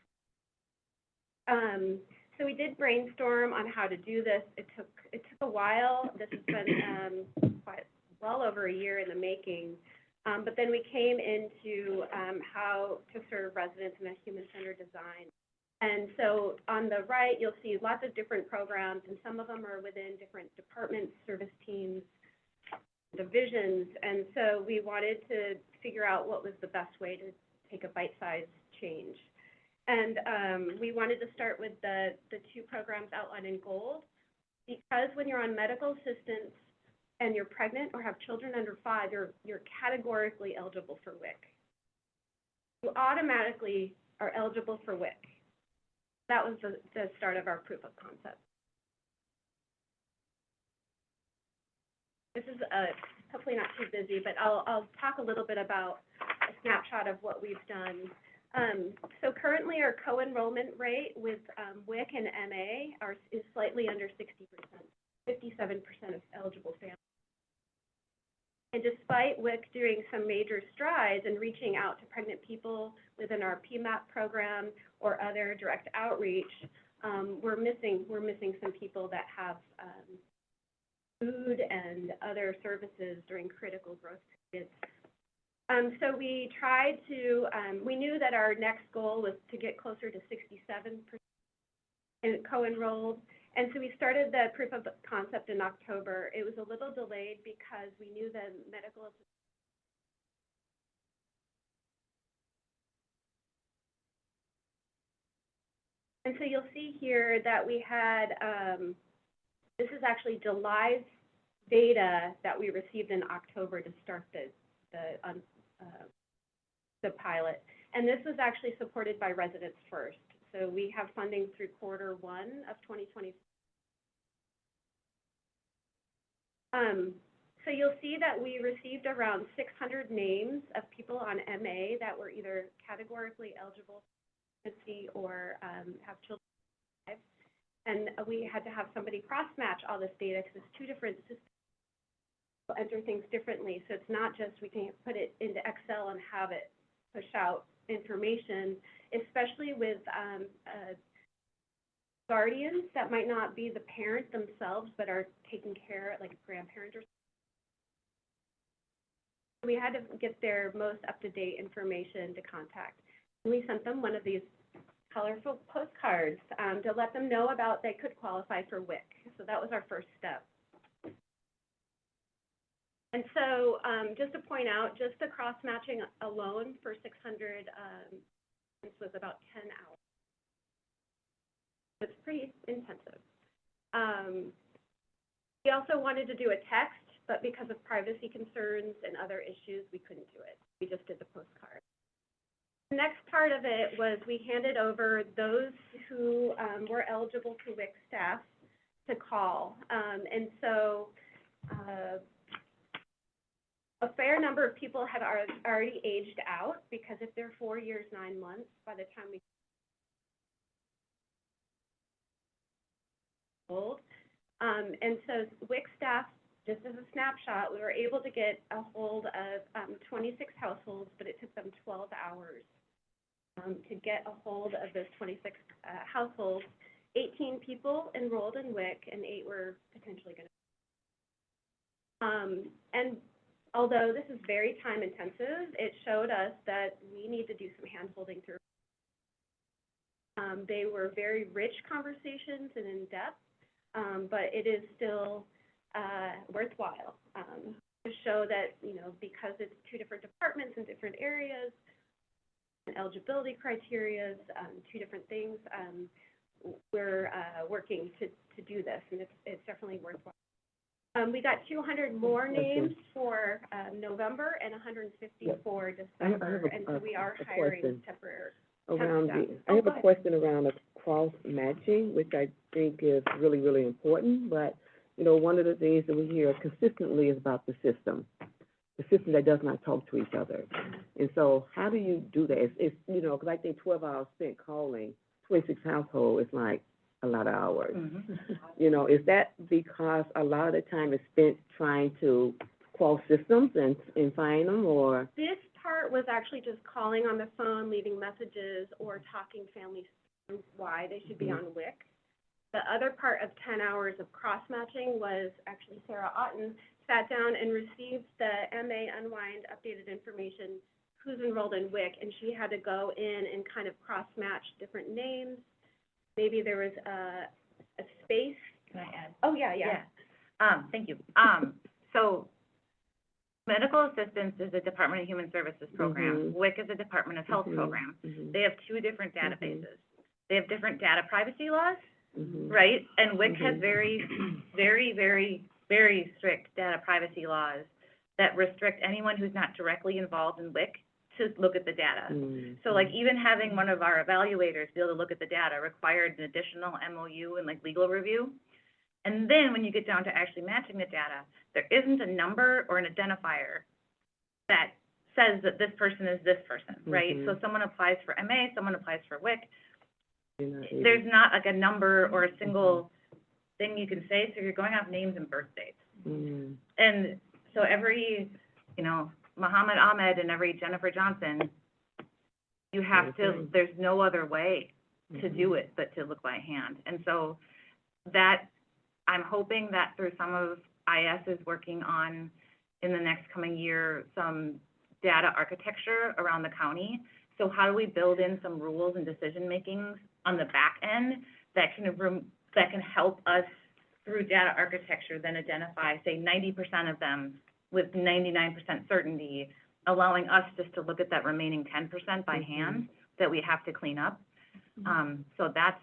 So we did brainstorm on how to do this. It took a while. This has been quite well over a year in the making. But then we came into how to serve residents in a human-centered design. And so on the right, you'll see lots of different programs, and some of them are within different departments, service teams, divisions. And so we wanted to figure out what was the best way to take a bite-sized change. And we wanted to start with the 2 programs outlined in gold, because when you're on medical assistance and you're pregnant or have children under 5, you're categorically eligible for WIC. You automatically are eligible for WIC. That was the start of our proof of concept. This is hopefully not too busy, but I'll talk a little bit about a snapshot of what we've done. So currently our co-enrollment rate with WIC and MA is slightly under 60%, 57% of eligible families. And despite WIC doing some major strides and reaching out to pregnant people within our PMAP program or other direct outreach, we're missing some people that have food and other services during critical growth periods. So we tried to, we knew that our next goal was to get closer to 67% co-enrolled. And so we started the proof of concept in October. It was a little delayed because we knew the medical assistance. And so you'll see here that we had, this is actually July's data that we received in October to start the pilot. And this was actually supported by Residents First. So we have funding through Q1 of 2020. So you'll see that we received around 600 names of people on MA that were either categorically eligible to see or have children. And we had to have somebody cross-match all this data because it's 2 different systems. We'll enter things differently. So it's not just we can put it into Excel and have it push out information, especially with guardians that might not be the parent themselves, but are taking care, like a grandparent or something. We had to get their most up-to-date information to contact. And we sent them one of these colorful postcards to let them know about they could qualify for WIC. So that was our first step. And so just to point out, just the cross-matching alone for 600 this was about 10 hours. It's pretty intensive. We also wanted to do a text, but because of privacy concerns and other issues, we couldn't do it. We just did the postcard. The next part of it was we handed over those who were eligible to WIC staff to call. And so a fair number of people had already aged out, because if they're 4 years, 9 months, by the time we old. And so WIC staff, just as a snapshot, we were able to get a hold of 26 households, but it took them 12 hours to get a hold of those 26 households. 18 people enrolled in WIC, and 8 were potentially going to. And although this is very time intensive, it showed us that we need to do some hand-holding through. They were very rich conversations and in-depth, but it is still worthwhile to show that, you know, because it's 2 different departments in different areas, and eligibility criteria, 2 different things, we're working to do this, and it's definitely worthwhile. We got 200 more names for November and 150 for December, and so we are hiring temporary. I have a question around the cross-matching, which I think is really, really important. But, you know, one of the things that we hear consistently is about the system that does not talk to each other. And so how do you do that? It's you know, because I think 12 hours spent calling 26 households is like a lot of hours. You know, is that because a lot of the time is spent trying to cross systems and find them, or? This part was actually just calling on the phone, leaving messages, or talking families through why they should be on WIC. The other part of 10 hours of cross-matching was actually Sarah Otten sat down and received the MA Unwind updated information, who's enrolled in WIC, and she had to go in and kind of cross-match different names. Maybe there was a space. Can I add? Oh, yeah. Thank you. So medical assistance is a Department of Human Services program. WIC is a Department of Health program. They have 2 different databases. They have different data privacy laws, right? And WIC has very, very, very, very strict data privacy laws that restrict anyone who's not directly involved in WIC to look at the data. So like even having one of our evaluators be able to look at the data required an additional MOU and like legal review. And then when you get down to actually matching the data, there isn't a number or an identifier that says that this person is this person, right? So someone applies for MA, someone applies for WIC. There's not like a number or a single thing you can say, so you're going off names and birth dates. And so every, you know, Muhammad Ahmed and every Jennifer Johnson, you have to, there's no other way to do it but to look by hand. And so that, I'm hoping that through some of IS is working on, in the next coming year, some data architecture around the county. So how do we build in some rules and decision-makings on the back end that can help us through data architecture then identify, say, 90% of them with 99% certainty, allowing us just to look at that remaining 10% by hand that we have to clean up. So that's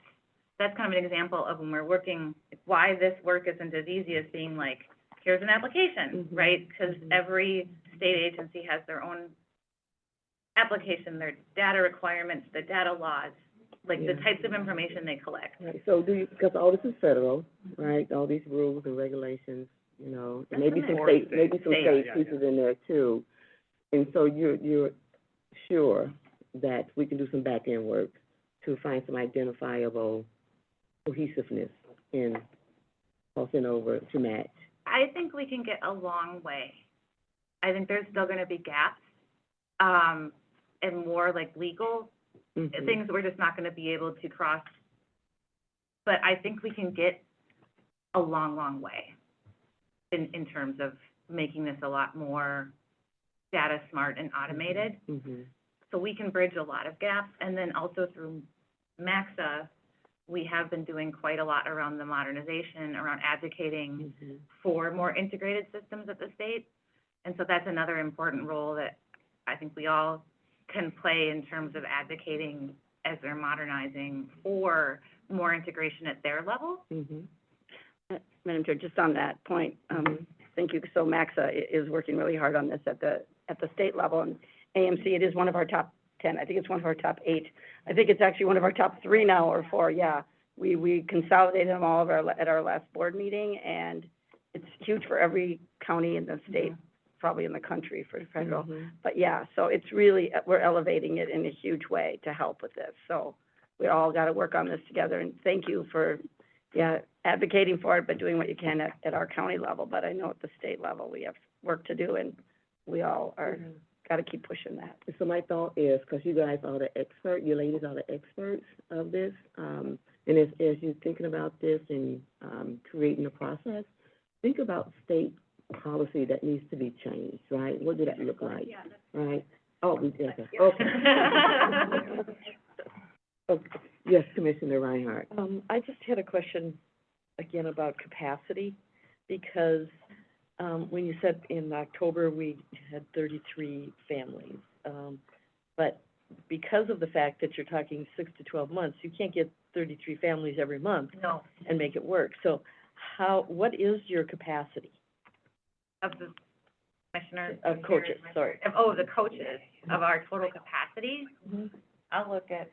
kind of an example of when we're working, why this work isn't as easy as being like, here's an application, right? Because every state agency has their own application, their data requirements, the data laws, like the types of information they collect. Right. So do you, because all this is federal, right? All these rules and regulations, you know, and maybe some state pieces in there too. And so you're sure that we can do some back-end work to find some identifiable cohesiveness in crossing over to match? I think we can get a long way. I think there's still going to be gaps, and more like legal things we're just not going to be able to cross but I think we can get a long, long way in terms of making this a lot more data smart and automated. Mm-hmm. So we can bridge a lot of gaps. And then also through MAXA, we have been doing quite a lot around the modernization, around advocating for more integrated systems at the state. And so that's another important role that I think we all can play in terms of advocating as they're modernizing for more integration at their level. Madam Chair, just on that point, thank you. So MAXA is working really hard on this at the state level, and AMC, it is one of our top 10. I think it's one of our top 8. I think it's actually one of our top 3 now, or 4, yeah. We consolidated them all at our last board meeting, and it's huge for every county in the state, probably in the country for federal. But yeah, so it's really, we're elevating it in a huge way to help with this. So we all got to work on this together, and thank you for, advocating for it, but doing what you can at our county level. But I know at the state level, we have work to do, and we all are, got to keep pushing that. So my thought is, because you guys are the expert, you ladies are the experts of this, and as you're thinking about this and creating the process, think about state policy that needs to be changed, right? What did that look like, right? Oh, we did. Okay. Okay. Yes, Commissioner Reinhardt. I just had a question again about capacity, because when you said in October we had 33 families, but because of the fact that you're talking 6 to 12 months, you can't get 33 families every month and make it work. So what is your capacity? Of the commissioner? Of coaches, sorry. The coaches of our total capacity. I'll look at,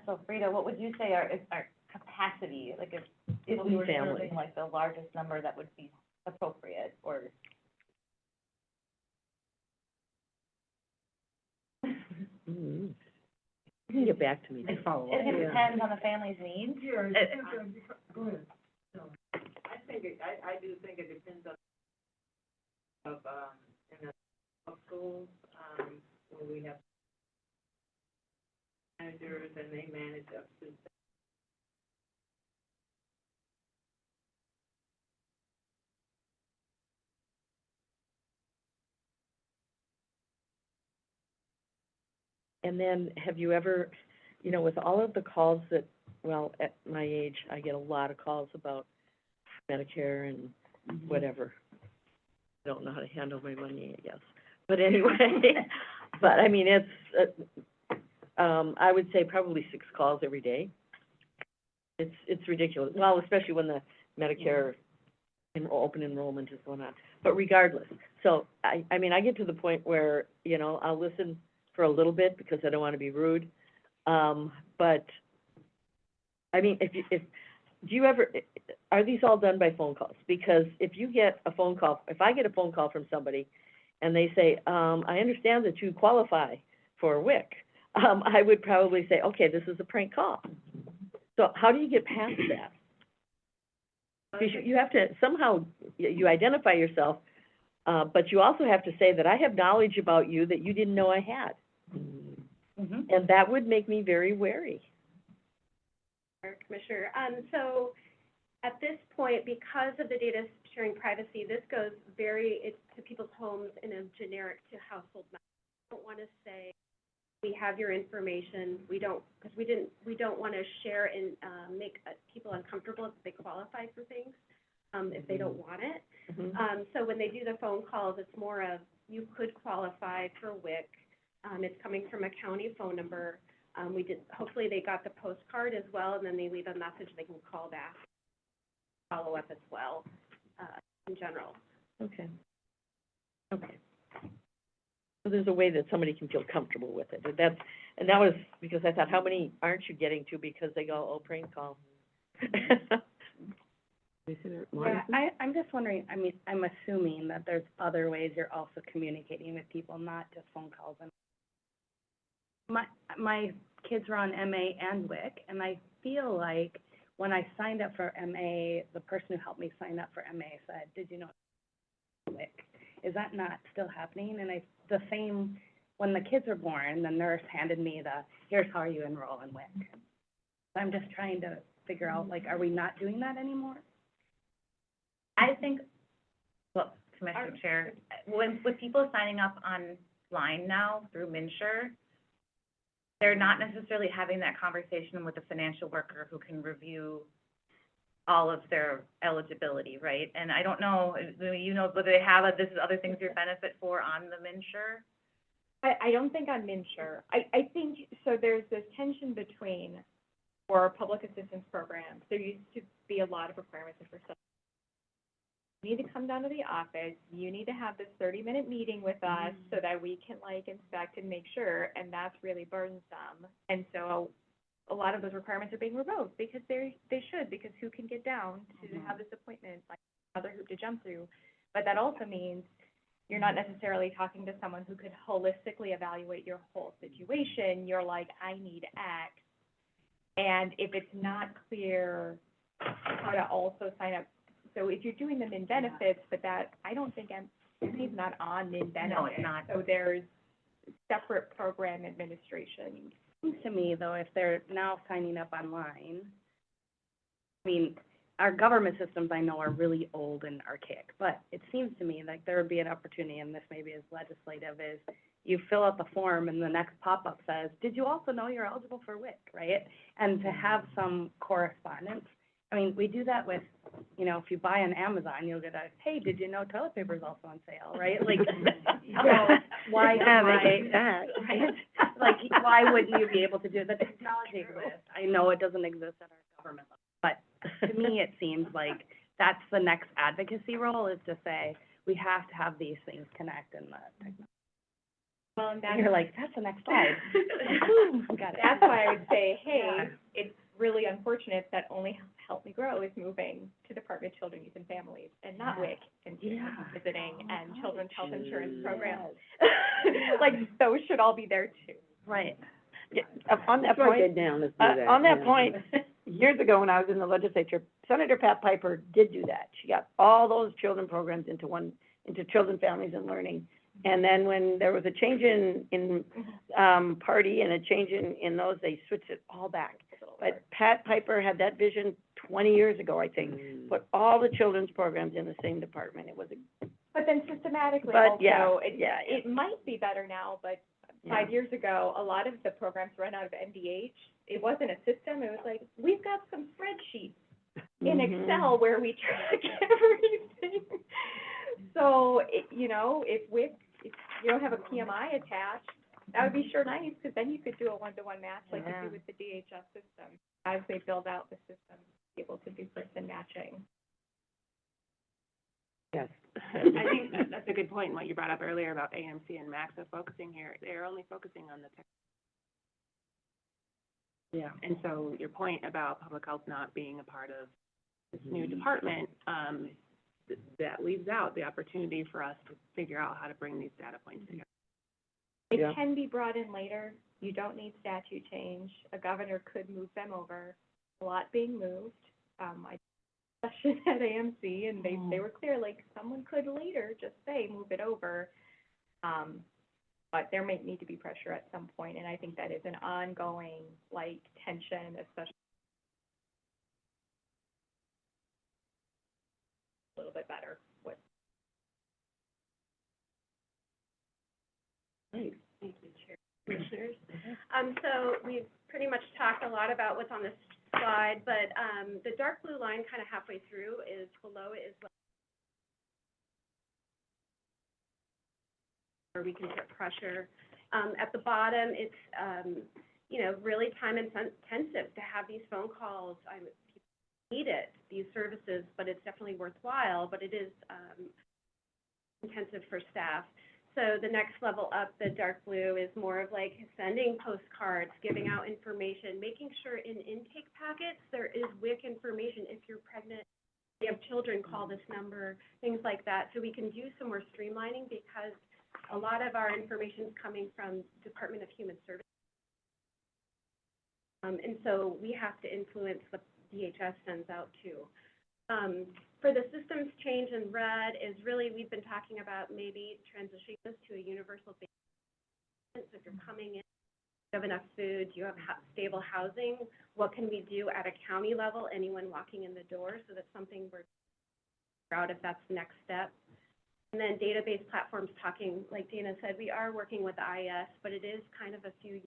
so Frida, what would you say is our capacity? Like if we were serving like the largest number that would be appropriate, or? You can get back to me. It depends on the family's needs. Go ahead. I do think it depends on in the schools, where we have managers and they manage up to. And then have you ever, with all of the calls that, well, at my age, I get a lot of calls about Medicare and whatever. I don't know how to handle my money, I guess. But anyway, but I mean, it's, I would say probably 6 calls every day. It's ridiculous. Well, especially when the Medicare open enrollment is going on. But regardless, so I mean, I get to the point where, I'll listen for a little bit because I don't want to be rude. But I mean, are these all done by phone calls? Because if I get a phone call from somebody and they say, I understand that you qualify for WIC, I would probably say, okay, this is a prank call. So how do you get past that? Because you have to, somehow, you identify yourself, but you also have to say that I have knowledge about you that you didn't know I had. And that would make me very wary. Commissioner, so at this point, because of the data sharing privacy, this goes to people's homes in a generic to household matter. I don't want to say we have your information. We don't, because we don't want to share and make people uncomfortable if they qualify for things, if they don't want it. So when they do the phone calls, it's more of, you could qualify for WIC. It's coming from a county phone number. Hopefully they got the postcard as well, and then they leave a message they can call back, follow up as well, in general. Okay. So there's a way that somebody can feel comfortable with it. And that was because I thought, how many aren't you getting to because they go, oh, prank call. Yeah, I'm just wondering, I mean, I'm assuming that there's other ways you're also communicating with people, not just phone calls. And my kids are on MA and WIC, and I feel like when I signed up for MA, the person who helped me sign up for MA said, did you know WIC? Is that not still happening? And the same, when the kids were born, the nurse handed me here's how you enroll in WIC. I'm just trying to figure out, like, are we not doing that anymore? I think, well, Commissioner Chair, with people signing up online now through MNsure, they're not necessarily having that conversation with a financial worker who can review all of their eligibility, right? And I don't know, you know, whether they have this is other things you benefit for on the MNsure. I don't think on MNsure. I think, so there's this tension between, for public assistance programs, there used to be a lot of requirements for some. You need to come down to the office, you need to have this 30-minute meeting with us so that we can like inspect and make sure, and that's really burdensome. And so a lot of those requirements are being removed because they should, because who can get down to have this appointment, like another hoop to jump through. But that also means you're not necessarily talking to someone who could holistically evaluate your whole situation. You're like, I need X. And if it's not clear how to also sign up, so if you're doing the MN benefits, but that, I don't think MN's not on MN benefits. No, it's not. So there's separate program administration. Seems to me, though, if they're now signing up online, I mean, our government systems, I know, are really old and archaic, but it seems to me like there would be an opportunity, and this maybe is legislative, is you fill out the form and the next pop-up says, did you also know you're eligible for WIC, right? And to have some correspondence. I mean, we do that with, you know, if you buy on Amazon, you'll get a, hey, did you know toilet paper is also on sale, right? Like, why, right? Like, why wouldn't you be able to do the technology exists? I know it doesn't exist at our government level, but to me, it seems like that's the next advocacy role, is to say, we have to have these things connect in the technology. Well, and And you're like, that's the next slide. Got it. That's why I would say, hey, it's really unfortunate that Only Help Me Grow is moving to Department of Children, Youth, and Families, and not WIC and visiting and Children's Health Insurance Programs. Like, those should all be there too. Right. Yeah, on that Let's write point, that down, let's do that. on that yeah. point, years ago when I was in the legislature, Senator Pat Piper did do that. She got all those children programs into Children, Families, and Learning. And then when there was a change in party and a change in those, they switched it all back. But Pat Piper had that vision 20 years ago, I think, put all the children's programs in the same department. It was a, But then systematically But, also, yeah, it might be better now, but 5 years ago, a lot of the programs run out of NDH. It wasn't a system, it was like, we've got some spreadsheets in Excel where we track everything. So, you know, if you don't have a PMI attached, that would be sure nice, because then you could do a one-to-one match like you do with the DHS system, as they build out the system, be able to do person matching. Yes. I think that's a good point, what you brought up earlier about AMC and MAXA focusing here. They're only focusing on the tech. Yeah. And so your point about public health not being a part of this new department, that leaves out the opportunity for us to figure out how to bring these data points together. It can be brought in later. You don't need statute change. A governor could move them over. A lot being moved. I did a session at AMC, and they were clear, like, someone could later just say, move it over. But there may need to be pressure at some point, and I think that is an ongoing, like, tension, especially a little bit better with. Thank you, Chair. Commissioners. So we've pretty much talked a lot about what's on this slide, but the dark blue line kind of halfway through is below it is where we can put pressure. At the bottom, it's you know, really time intensive to have these phone calls. People need it, these services, but it's definitely worthwhile, but it is intensive for staff. So the next level up, the dark blue, is more of like sending postcards, giving out information, making sure in intake packets there is WIC information. If you're pregnant, you have children, call this number, things like that. So we can do some more streamlining, because a lot of our information is coming from Department of Human Services. And so we have to influence what DHS sends out too. For the systems change in red is really, we've been talking about maybe transitioning this to a universal basis. So if you're coming in, you have enough food? Do you have stable housing? What can we do at a county level, anyone walking in the door? So that's something we're out if that's the next step. And then database platforms talking, like Dana said, we are working with IS, but it is kind of a few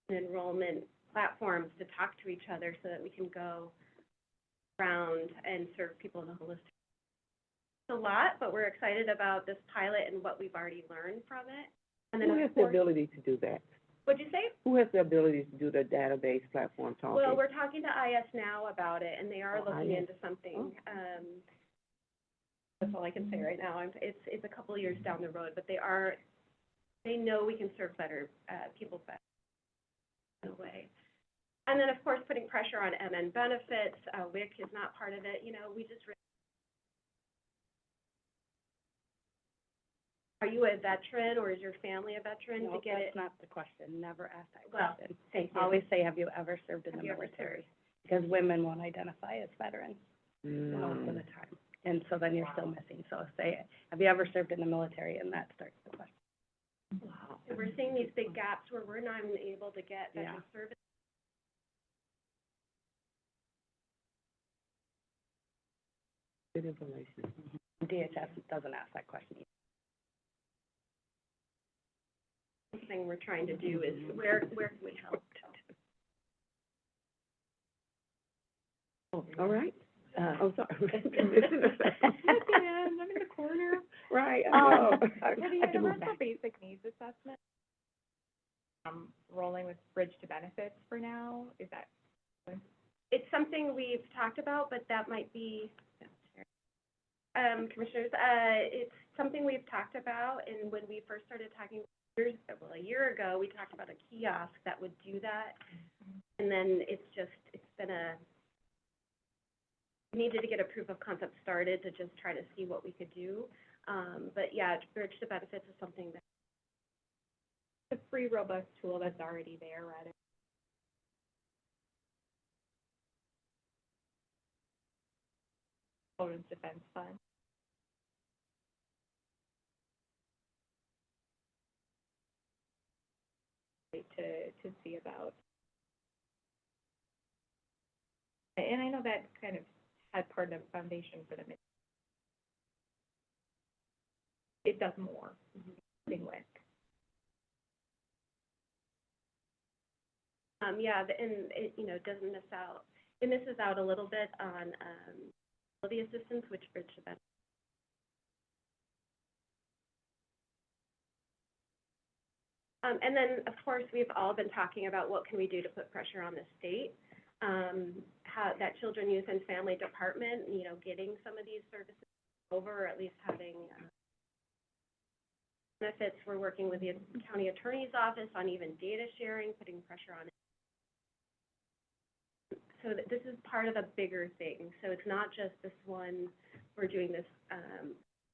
enrollment platforms to talk to each other so that we can go around and serve people in a holistic. It's a lot, but we're excited about this pilot and what we've already learned from it. And then Who has the ability to do that? What'd you say? Who has the ability to do the database platform talking? Well, we're talking to IS now about it, and they are looking IS. into something. That's all I can say right now. It's a couple of years down the road, but they know we can serve better, people better in a way. And then, of course, putting pressure on MN benefits. WIC is not part of it. You know, we just are you a veteran or is your family a veteran to get it? No, that's not the question. Never ask that Well, question. thank you. Always say, have you ever served in Have the you ever military? Because women won't identify as veterans most of the time. And so then you're still missing. So say, have you ever served in the military? And that starts the question. Wow. And we're seeing these big gaps where we're not even able to get veteran service. Good information. DHS doesn't ask that question. Thing we're trying to do is where can we help? Oh, all right. Oh, sorry. Again, I'm in the corner. Right, I know. For the I have to move universal back. basic needs assessment, rolling with bridge to benefits for now, is that? It's something we've talked about, but that might be, commissioners, it's something we've talked about, and when we first started talking a year ago, we talked about a kiosk that would do that, and then it's been we needed to get a proof of concept started to just try to see what we could do, but yeah, bridge to benefits is something that The free, robust tool that's already there, rather. Children's Defense Fund. To see about. And I know that kind of had part of the foundation for the mission. It does more, in WIC. yeah, and it, doesn't miss out, it misses out a little bit on, the assistance, which bridge to benefits. And then, of course, we've all been talking about what can we do to put pressure on the state. How that Children, Youth, and Family Department, getting some of these services over, or at least having benefits. We're working with the county attorney's office on even data sharing, putting pressure on it. So that this is part of a bigger thing. So it's not just this one, we're doing this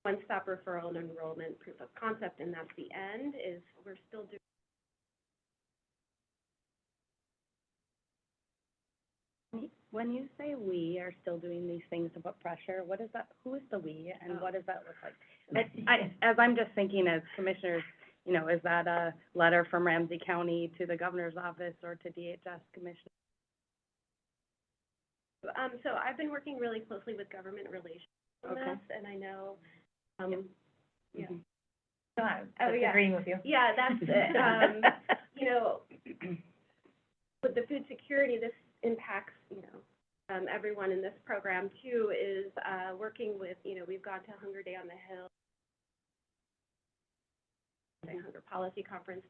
one-stop referral and enrollment proof of concept, and that's the end, is we're still doing. When you say we are still doing these things to put pressure, what is that, who is the we, and what does that look like? As I'm just thinking as commissioners, is that a letter from Ramsey County to the governor's office or to DHS commissioners? So I've been working really closely with government relations on this, and I know, yeah. Agreeing with you. Yeah, that's it. With the food security, this impacts, everyone in this program too, is working with, we've gone to Hunger Day on the Hill, the Hunger Policy Conference,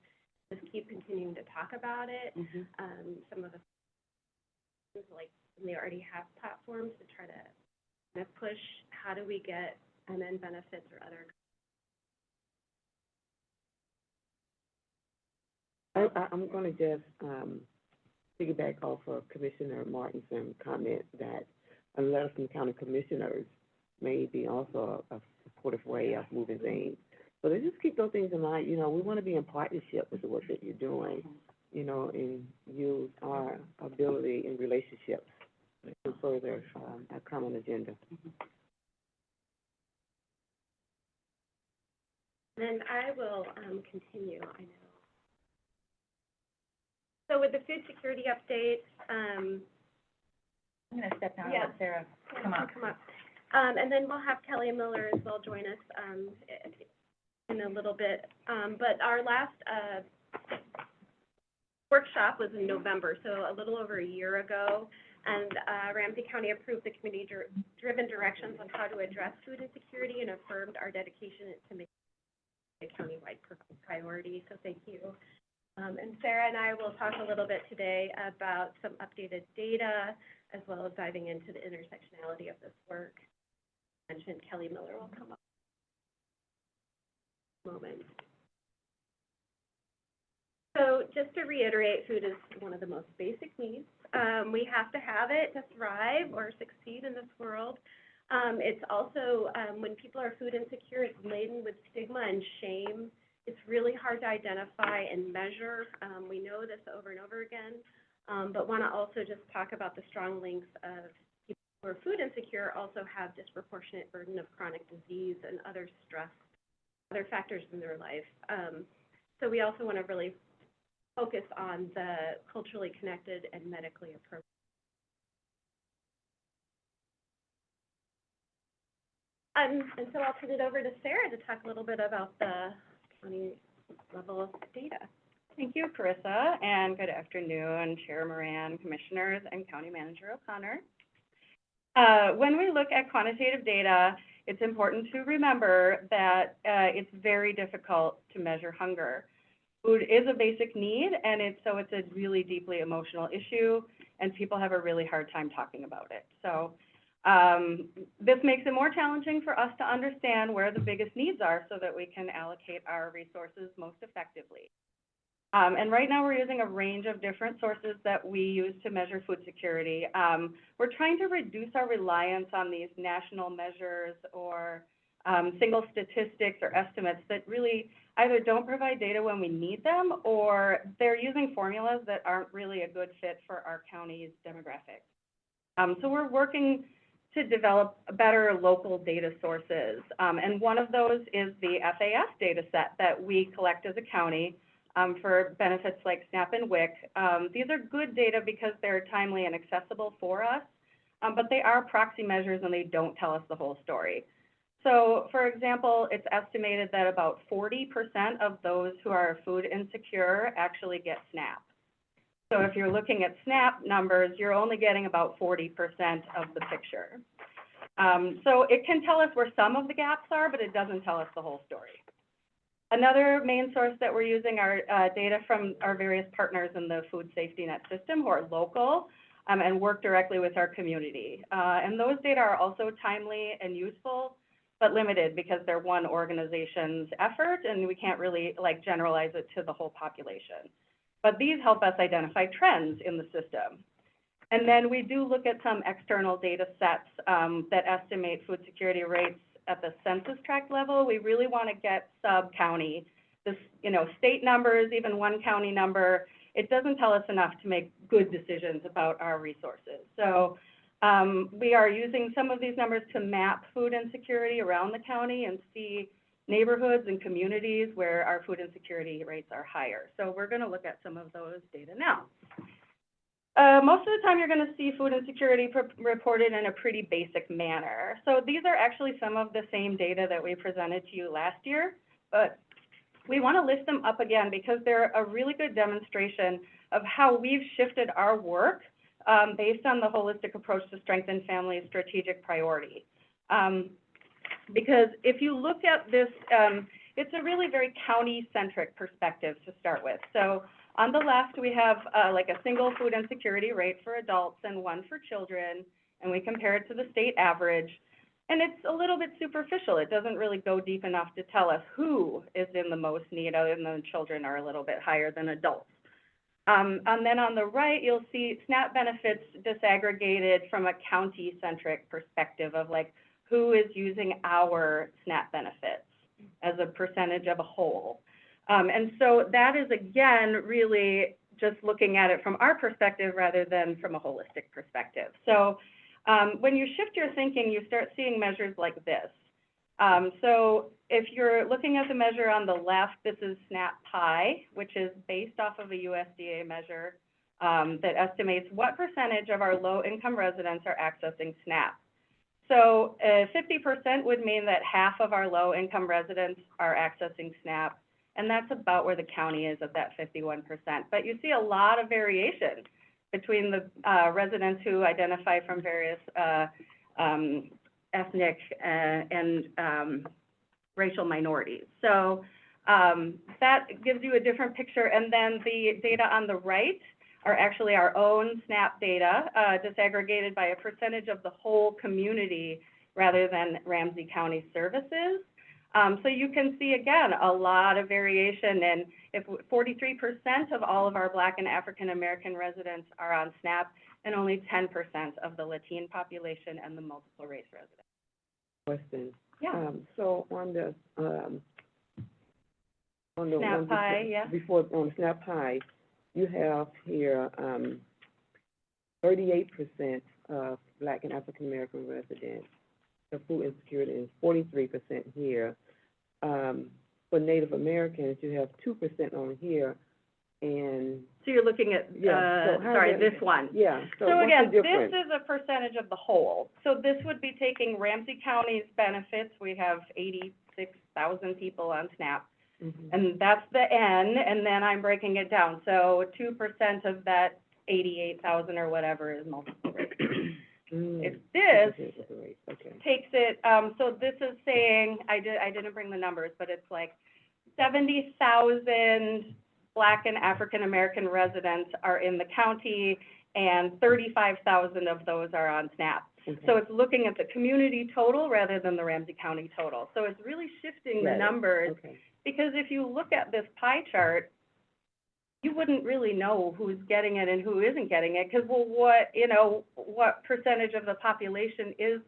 just keep continuing to talk about it. Some of the, like, they already have platforms to try to kind of push, how do we get MN benefits or other. I'm going to just piggyback off of Commissioner Martin's comment that a letter from the county commissioners may be also a supportive way of moving things. So they just keep those things in mind. We want to be in partnership with the work that you're doing, and use our ability in relationships to further our common agenda. Then I will continue, I know. So with the food security update, I'm gonna step down and Yeah. let Sarah come up. And then we'll have Kelly Miller as well join us in a little bit. But our last workshop was in November, so a little over a year ago. And Ramsey County approved the community-driven directions on how to address food insecurity and affirmed our dedication to make it a countywide priority. So thank you. And Sarah and I will talk a little bit today about some updated data, as well as diving into the intersectionality of this work. I mentioned Kelly Miller will come up in a moment. So just to reiterate, food is one of the most basic needs. We have to have it to thrive or succeed in this world. It's also, when people are food insecure, it's laden with stigma and shame. It's really hard to identify and measure. We know this over and over again, but want to also just talk about the strong links of people who are food insecure also have disproportionate burden of chronic disease and other stress, other factors in their life. So we also want to really focus on the culturally connected and medically appropriate. And so I'll turn it over to Sarah to talk a little bit about the county level data. Thank you, Carissa, and good afternoon, Chair Moran, Commissioners, and County Manager O'Connor. When we look at quantitative data, it's important to remember that it's very difficult to measure hunger. Food is a basic need, and it's a really deeply emotional issue, and people have a really hard time talking about it. So this makes it more challenging for us to understand where the biggest needs are so that we can allocate our resources most effectively. And right now we're using a range of different sources that we use to measure food security. We're trying to reduce our reliance on these national measures or single statistics or estimates that really either don't provide data when we need them, or they're using formulas that aren't really a good fit for our county's demographics. So we're working to develop better local data sources. And one of those is the FAS data set that we collect as a county for benefits like SNAP and WIC. These are good data because they're timely and accessible for us, but they are proxy measures and they don't tell us the whole story. So, for example, it's estimated that about 40% of those who are food insecure actually get SNAP. So if you're looking at SNAP numbers, you're only getting about 40% of the picture. So it can tell us where some of the gaps are, but it doesn't tell us the whole story. Another main source that we're using are data from our various partners in the food safety net system who are local and work directly with our community. And those data are also timely and useful, but limited because they're one organization's effort and we can't really generalize it to the whole population. But these help us identify trends in the system. And then we do look at some external data sets that estimate food security rates at the census tract level. We really want to get sub-county, state numbers, even one county number. It doesn't tell us enough to make good decisions about our resources. So we are using some of these numbers to map food insecurity around the county and see neighborhoods and communities where our food insecurity rates are higher. So we're going to look at some of those data now. Most of the time you're going to see food insecurity reported in a pretty basic manner. So these are actually some of the same data that we presented to you last year, but we want to list them up again because they're a really good demonstration of how we've shifted our work based on the holistic approach to strengthen families' strategic priority. Because if you look at this, it's a really very county-centric perspective to start with. So on the left, we have a single food insecurity rate for adults and one for children, and we compare it to the state average. And it's a little bit superficial. It doesn't really go deep enough to tell us who is in the most need, other than children are a little bit higher than adults. And then on the right, you'll see SNAP benefits disaggregated from a county-centric perspective of who is using our SNAP benefits as a percentage of a whole. And so that is, again, really just looking at it from our perspective rather than from a holistic perspective. So when you shift your thinking, you start seeing measures like this. So if you're looking at the measure on the left, this is SNAP Pie, which is based off of a USDA measure that estimates what percentage of our low-income residents are accessing SNAP. So 50% would mean that half of our low-income residents are accessing SNAP, and that's about where the county is at that 51%. But you see a lot of variation between the residents who identify from various ethnic and racial minorities. So that gives you a different picture. And then the data on the right are actually our own SNAP data, disaggregated by a percentage of the whole community rather than Ramsey County services. So you can see, again, a lot of variation. And if 43% of all of our Black and African American residents are on SNAP, and only 10% of the Latino population and the multiple race residents. Question. Yeah. So on the SNAP Pie, yeah. Before, on SNAP Pie, you have here, 38% of Black and African American residents, the food insecurity is 43% here. For Native Americans, you have 2% on here, and. So you're looking at, this one. Yeah, so So what's again, the this difference? is a percentage of the whole. So this would be taking Ramsey County's benefits. We have 86,000 people on SNAP. And that's the N, and then I'm breaking it down. So 2% of that 88,000 or whatever is multiple race. If this takes it, so this is saying, I didn't bring the numbers, but it's like 70,000 Black and African American residents are in the county, and 35,000 of those are on SNAP. So it's looking at the community total rather than the Ramsey County total. So it's really shifting the numbers. Because if you look at this pie chart, you wouldn't really know who's getting it and who isn't getting it, because, well, what percentage of the population is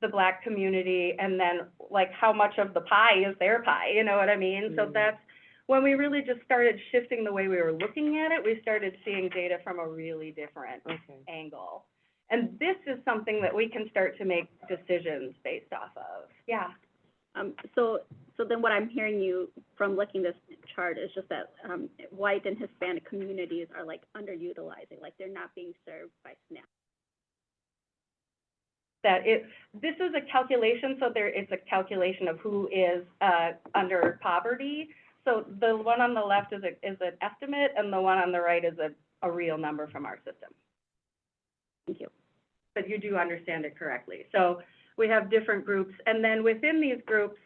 the Black community, and then, like, how much of the pie is their pie, you know what I mean? So that's when we really just started shifting the way we were looking at it. We started seeing data from a really different angle. And this is something that we can start to make decisions based off of. Yeah. So then what I'm hearing you from looking at this chart is just that white and Hispanic communities are like underutilizing, like they're not being served by SNAP. This is a calculation, so it's a calculation of who is under poverty. So the one on the left is an estimate, and the one on the right is a real number from our system. Thank you. But you do understand it correctly. So we have different groups, and then within these groups,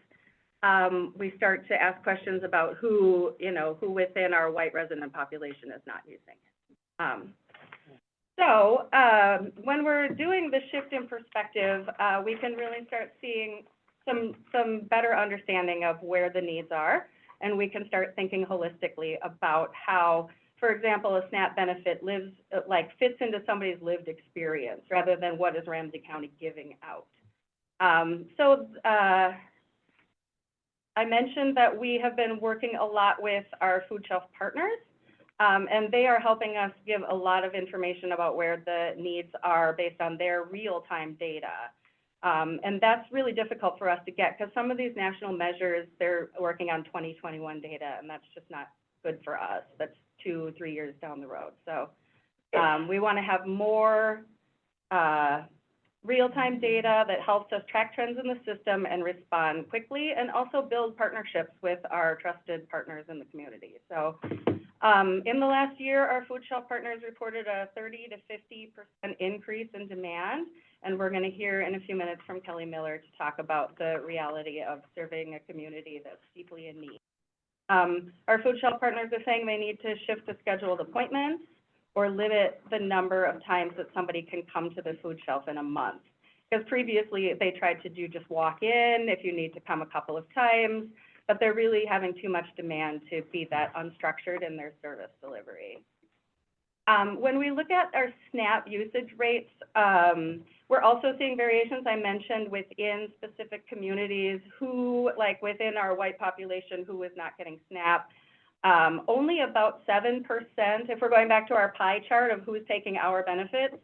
we start to ask questions about who within our white resident population is not using it. So when we're doing the shift in perspective, we can really start seeing some better understanding of where the needs are, and we can start thinking holistically about how, for example, a SNAP benefit fits into somebody's lived experience rather than what is Ramsey County giving out. I mentioned that we have been working a lot with our food shelf partners, and they are helping us give a lot of information about where the needs are based on their real-time data. And that's really difficult for us to get, because some of these national measures, they're working on 2021 data, and that's just not good for us. That's 2-3 years down the road. So we want to have more real-time data that helps us track trends in the system and respond quickly, and also build partnerships with our trusted partners in the community. So in the last year, our food shelf partners reported a 30 to 50% increase in demand, and we're going to hear in a few minutes from Kelly Miller to talk about the reality of serving a community that's deeply in need. Our food shelf partners are saying they need to shift the scheduled appointments or limit the number of times that somebody can come to the food shelf in a month. Because previously they tried to do just walk in if you need to come a couple of times, but they're really having too much demand to be that unstructured in their service delivery. When we look at our SNAP usage rates, we're also seeing variations. I mentioned within specific communities who, like within our white population, who is not getting SNAP. Only about 7%, if we're going back to our pie chart of who's taking our benefits,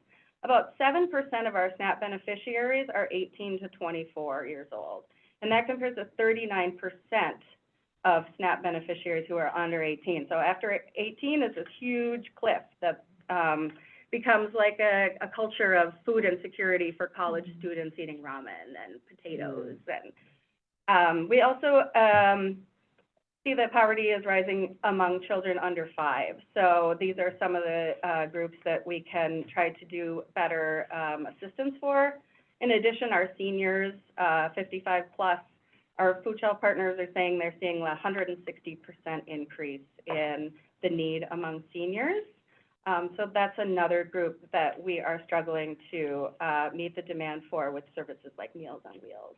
about 7% of our SNAP beneficiaries are 18 to 24 years old. and that compares to 39% of SNAP beneficiaries who are under 18. So after 18 is this huge cliff that becomes like a culture of food insecurity for college students eating ramen and potatoes. And we also see that poverty is rising among children under 5. So these are some of the groups that we can try to do better assistance for. In addition, our seniors, 55 plus, our food shelf partners are saying they're seeing a 160% increase in the need among seniors. So that's another group that we are struggling to meet the demand for with services like Meals on Wheels.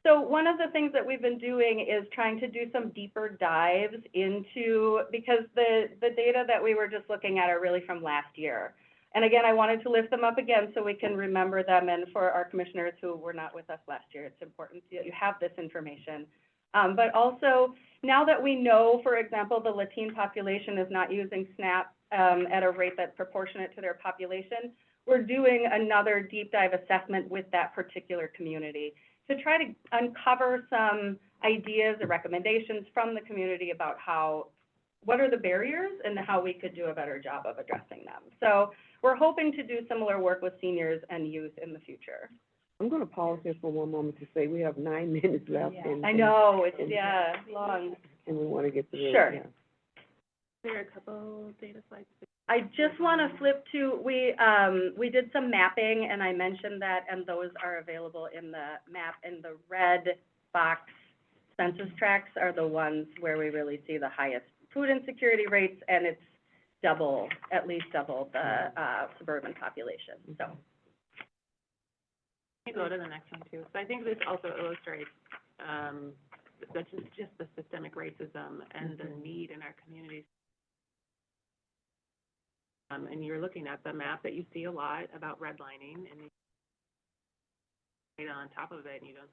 So one of the things that we've been doing is trying to do some deeper dives into, because the data that we were just looking at are really from last year. And again, I wanted to lift them up again so we can remember them, and for our commissioners who were not with us last year, it's important that you have this information. But also, now that we know, for example, the Latine population is not using SNAP at a rate that's proportionate to their population, we're doing another deep dive assessment with that particular community to try to uncover some ideas or recommendations from the community about what are the barriers and how we could do a better job of addressing them. So we're hoping to do similar work with seniors and youth in the future. I'm going to pause here for one moment to say we have 9 minutes left. I know, it's, long. And we want to get through it. Sure. Yeah. There are a couple data slides. I just want to flip to, we did some mapping, and I mentioned that, and those are available in the map. In the red box, census tracts are the ones where we really see the highest food insecurity rates, and it's at least double the suburban population, so. Can you go to the next one too? So I think this also illustrates just the systemic racism and the need in our communities. And you're looking at the map that you see a lot about redlining, and on top of it, and you don't.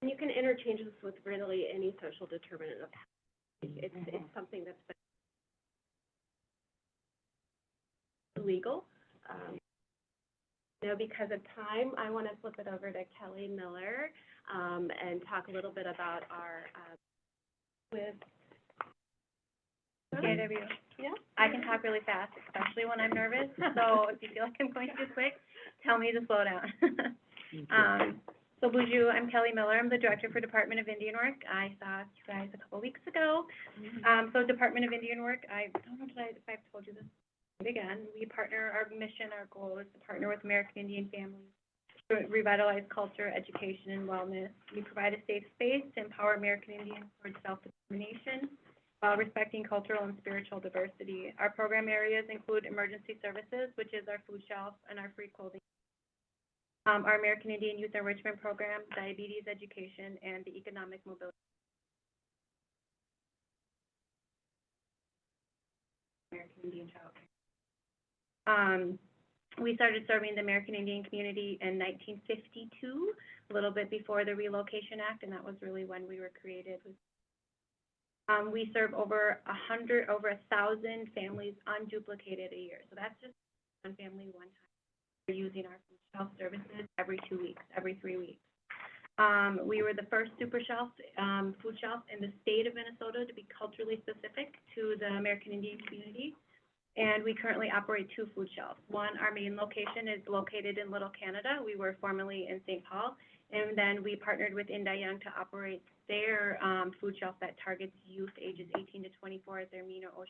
And you can interchange this with really any social determinant of health. It's something that's been illegal. Because of time, I want to flip it over to Kelly Miller and talk a little bit about our with KW. Yeah. I can talk really fast, especially when I'm nervous, so if you feel like I'm going too quick, tell me to slow down. So Buju, I'm Kelly Miller. I'm the Director for Department of Indian Work. I saw you guys a couple weeks ago. So Department of Indian Work, I don't know if I've told you this again. We partner, our mission, our goal is to partner with American Indian families to revitalize culture, education, and wellness. We provide a safe space to empower American Indians towards self-determination while respecting cultural and spiritual diversity. Our program areas include emergency services, which is our food shelf and our free clothing. Our American Indian Youth Enrichment Program, diabetes education, and the economic mobility. American Indian child care. We started serving the American Indian community in 1952, a little bit before the Relocation Act, and that was really when we were created. We serve over 1,000 families unduplicated a year. So that's just one family, one time. We're using our food shelf services every 2 weeks, every 3 weeks. We were the first super shelf, food shelf in the state of Minnesota to be culturally specific to the American Indian community. And we currently operate 2 food shelves. One, our main location is located in Little Canada. We were formerly in St. Paul. And then we partnered with Indayang to operate their food shelf that targets youth ages 18 to 24 at their Mena Osh.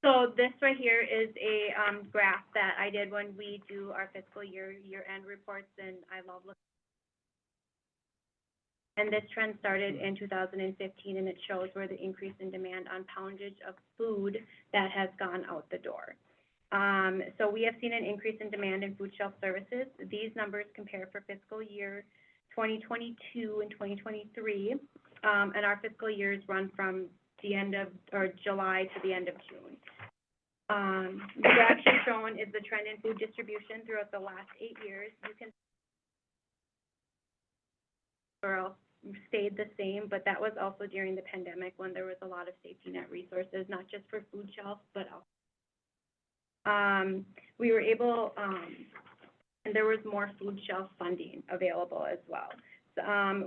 So this right here is a graph that I did when we do our fiscal year-end reports, and I love looking. And this trend started in 2015, and it shows where the increase in demand on poundage of food that has gone out the door. So we have seen an increase in demand in food shelf services. These numbers compare for fiscal year 2022 and 2023, and our fiscal years run from the end of, or July to the end of June. The graph shown is the trend in food distribution throughout the last 8 years. You can stayed the same, but that was also during the pandemic when there was a lot of safety net resources, not just for food shelves, but also We were able, and there was more food shelf funding available as well.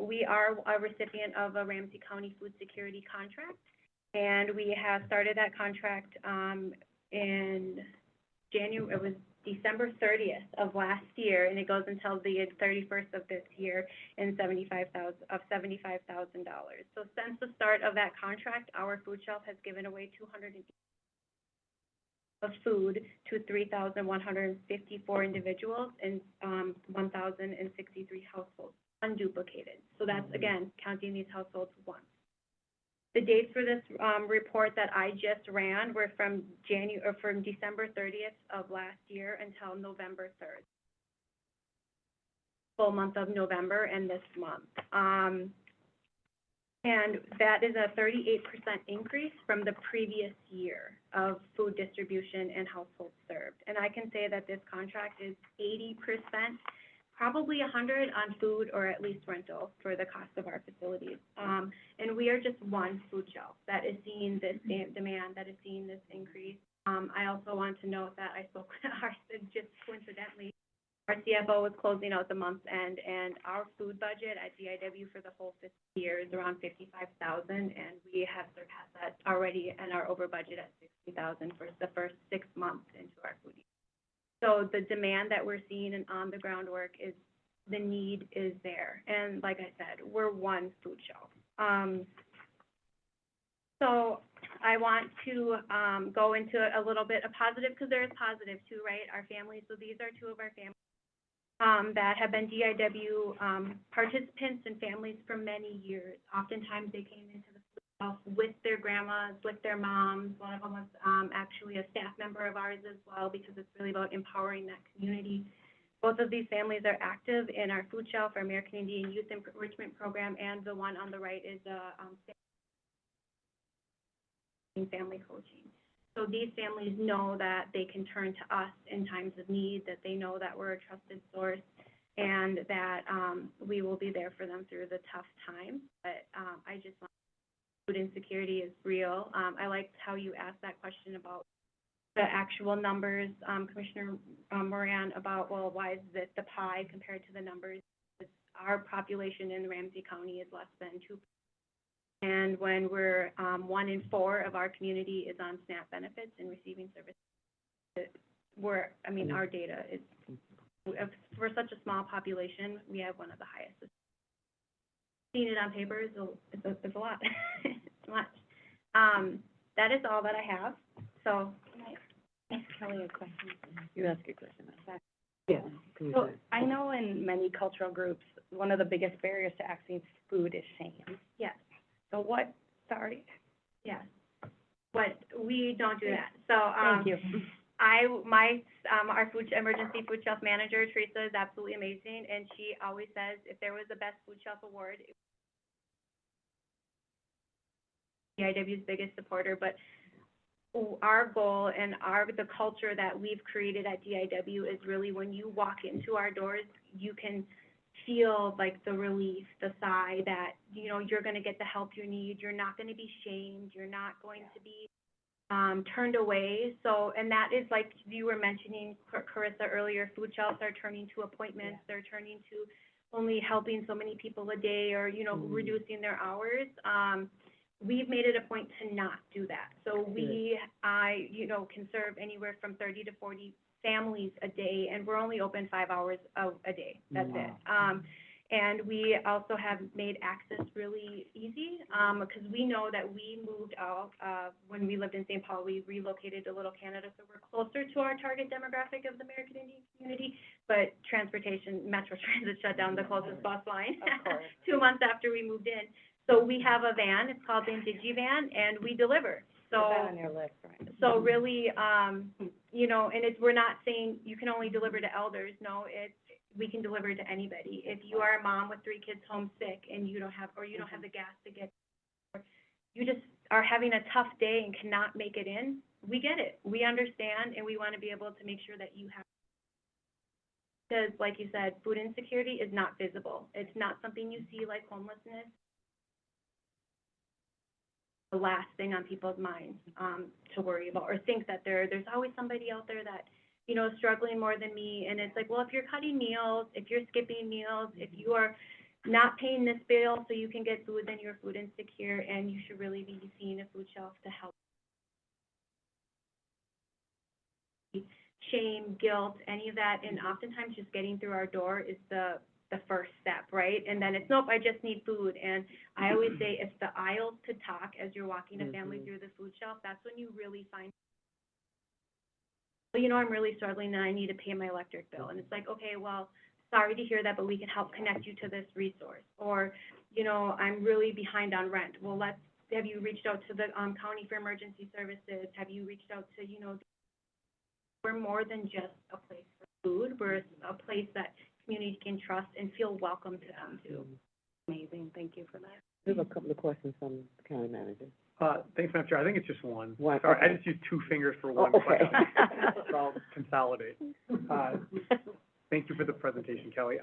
We are a recipient of a Ramsey County Food Security contract, and we have started that contract in January. It was December 30th of last year, and it goes until the 31st of this year, and $75,000. So since the start of that contract, our food shelf has given away 200 of food to 3,154 individuals and 1,063 households, unduplicated. So that's, again, counting these households once. The dates for this report that I just ran were from December 30th of last year until November 3rd. Full month of November and this month. And that is a 38% increase from the previous year of food distribution and households served. And I can say that this contract is 80%, probably 100 on food or at least rental for the cost of our facilities. And we are just one food shelf that is seeing this demand, that is seeing this increase. I also want to note that I spoke with just coincidentally, our CFO was closing out the month's end, and our food budget at DIW for the whole fiscal year is around $55,000, and we have surpassed that already and are over budget at $60,000 for the first 6 months into our food year. So the demand that we're seeing and on the groundwork is, the need is there. And like I said, we're one food shelf. So I want to go into a little bit of positive, because there is positive too, right? Our families, so these are two of our families that have been DIW participants and families for many years. Oftentimes they came into the food shelf with their grandmas, with their moms. One of them was actually a staff member of ours as well, because it's really about empowering that community. Both of these families are active in our food shelf, our American Indian Youth Enrichment Program, and the one on the right is family coaching. So these families know that they can turn to us in times of need, that they know that we're a trusted source, and that we will be there for them through the tough times. But I just want, food insecurity is real. I liked how you asked that question about the actual numbers, Commissioner Moran, about, well, why is it the pie compared to the numbers? Our population in Ramsey County is less than 2%. And when we're 1 in 4 of our community is on SNAP benefits and receiving services, our data is, for such a small population, we have one of the highest. Seeing it on paper is a lot. It's much. That is all that I have. So, ask Kelly a question. You ask a question. Yeah. So I know in many cultural groups, one of the biggest barriers to accessing food is shame. Yes. So what, sorry. Yes. But we don't do that. So, Thank you. Our emergency food shelf manager, Teresa, is absolutely amazing, and she always says if there was a best food shelf award, it would be DIW's biggest supporter. But our goal and the culture that we've created at DIW is really, when you walk into our doors, you can feel like the relief, the sigh that, you're going to get the help you need. You're not going to be shamed. You're not going to be turned away. So, and that is, like you were mentioning, Carissa, earlier, food shelves are turning to appointments. They're turning to only helping so many people a day, or, reducing their hours. We've made it a point to not do that. So can serve anywhere from 30 to 40 families a day, and we're only open 5 hours a day. That's it. And we also have made access really easy, because we know that we moved out, when we lived in St. Paul, we relocated to Little Canada, so we're closer to our target demographic of the American Indian community, but Metro Transit shut down the closest bus line 2 months after we moved in. So we have a van, it's called the Indigivan, and we deliver. So, on your list, right? So really, and we're not saying you can only deliver to elders. No, we can deliver to anybody. If you are a mom with 3 kids home sick and you don't have the gas to get, you just are having a tough day and cannot make it in, we get it. We understand, and we want to be able to make sure that you have, because like you said, food insecurity is not visible. It's not something you see like homelessness. the last thing on people's minds, to worry about, or think that there's always somebody out there that, you know, is struggling more than me. And it's like, well, if you're cutting meals, if you're skipping meals, if you are not paying this bill so you can get food, then you're food insecure, and you should really be seeing a food shelf to help. Shame, guilt, any of that, and oftentimes just getting through our door is the first step, right? And then it's, nope, I just need food. And I always say, if the aisles could talk as you're walking a family through the food shelf, that's when you really find, well, you know, I'm really struggling and I need to pay my electric bill. And it's like, okay, well, sorry to hear that, but we can help connect you to this resource. Or, you know, I'm really behind on rent. Well, have you reached out to the county for emergency services? Have you reached out to, you know, we're more than just a place for food. We're a place that community can trust and feel welcome to come to. Amazing, thank you for that. I have a couple of questions from the county manager. Thanks, Madam Chair. I think it's just one. One, Sorry, okay. I just used 2 fingers for one okay. question. So I'll consolidate. Thank you for the presentation, Kelly.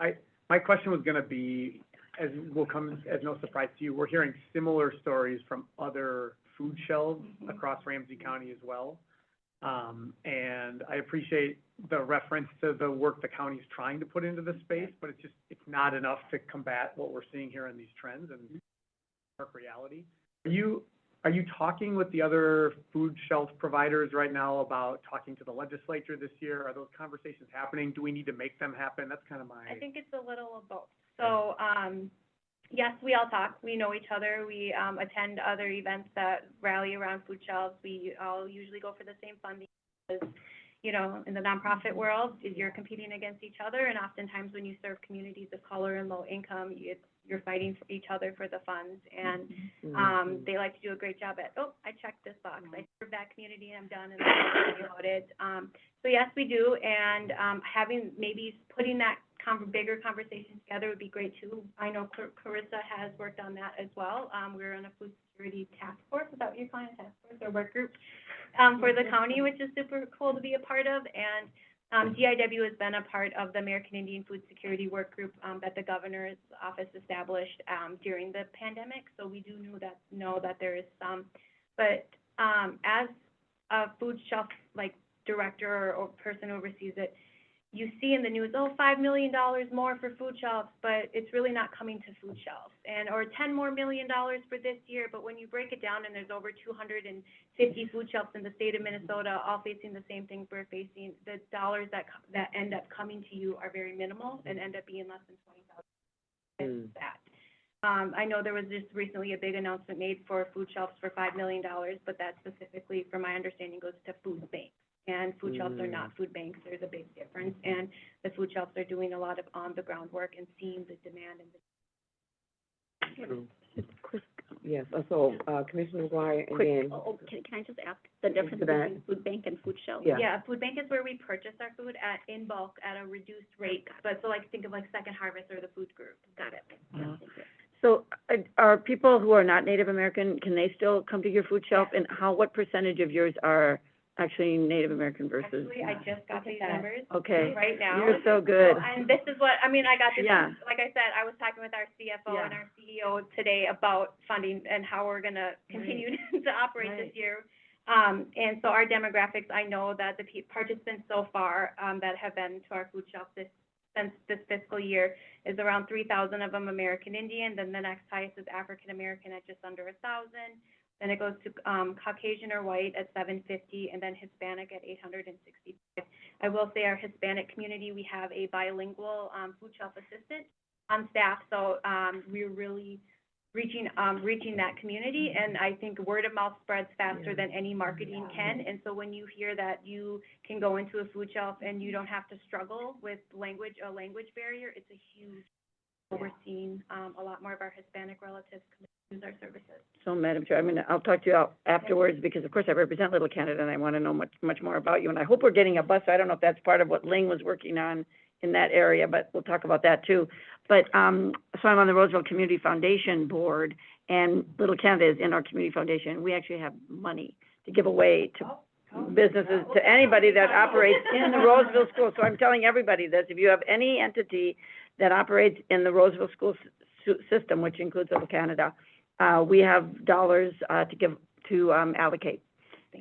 My question was gonna be, as will come as no surprise to you, we're hearing similar stories from other food shelves across Ramsey County as well. And I appreciate the reference to the work the county is trying to put into the space, but it's not enough to combat what we're seeing here in these trends and dark reality. Are you talking with the other food shelf providers right now about talking to the legislature this year? Are those conversations happening? Do we need to make them happen? That's kind of my... I think it's a little of both. So, yes, we all talk. We know each other. We attend other events that rally around food shelves. We all usually go for the same funding because, you know, in the nonprofit world, you're competing against each other, and oftentimes when you serve communities of color and low income, you're fighting for each other for the funds, and they like to do a great job at, oh, I checked this box, I served that community, and I'm done, and I'm talking about it. So yes, we do, and putting that bigger conversation together would be great too. I know Carissa has worked on that as well. We're on a food security task force, is that what you're calling a task force, or work group, for the county, which is super cool to be a part of, and GIW has been a part of the American Indian Food Security Work Group that the governor's office established during the pandemic. So we do know that there is some, but as a food shelf like director or person who oversees it, you see in the news, $5 million more for food shelves, but it's really not coming to food shelves, or $10 million more for this year. But when you break it down, and there's over 250 food shelves in the state of Minnesota, all facing the same things we're facing, the dollars that end up coming to you are very minimal and end up being less than $20,000. I know there was just recently a big announcement made for food shelves for $5 million, but that specifically, from my understanding, goes to food banks. And food shelves are not food banks. There's a big difference. And the food shelves are doing a lot of on-the-ground work and seeing the demand and the... Yes, so, Commissioner McGuire, and then... Can I just ask the difference between food bank and food shelf? Yeah, food bank is where we purchase our food in bulk at a reduced rate. But so think of Second Harvest or the food group. Got it. Yeah. So are people who are not Native American, can they still come to your food shelf? And what percentage of yours are actually Native American versus? Actually, I just got these numbers right now. You're so good. And this is what, I got this, Yeah. like I said, I was talking with our CFO and our CEO today about funding and how we're gonna continue to operate this year. And so our demographics, I know that the participants so far, that have been to our food shelf since this fiscal year is around 3,000 of them American Indian, then the next highest is African American at just under 1,000. Then it goes to Caucasian or white at 750, and then Hispanic at 865. I will say our Hispanic community, we have a bilingual food shelf assistant on staff, so we're really reaching that community, and I think word of mouth spreads faster than any marketing can. And so when you hear that you can go into a food shelf and you don't have to struggle with a language barrier, it's a huge. We're seeing a lot more of our Hispanic relatives use our services. So, Madam Chair, I'll talk to you afterwards, because of course I represent Little Canada and I want to know much more about you. And I hope we're getting a bus. I don't know if that's part of what Ling was working on in that area, but we'll talk about that too. But, so I'm on the Roseville Community Foundation board, and Little Canada is in our community foundation. We actually have money to give away to businesses, to anybody that operates in the Roseville school. So I'm telling everybody this: if you have any entity that operates in the Roseville school system, which includes Little Canada, we have dollars, to allocate.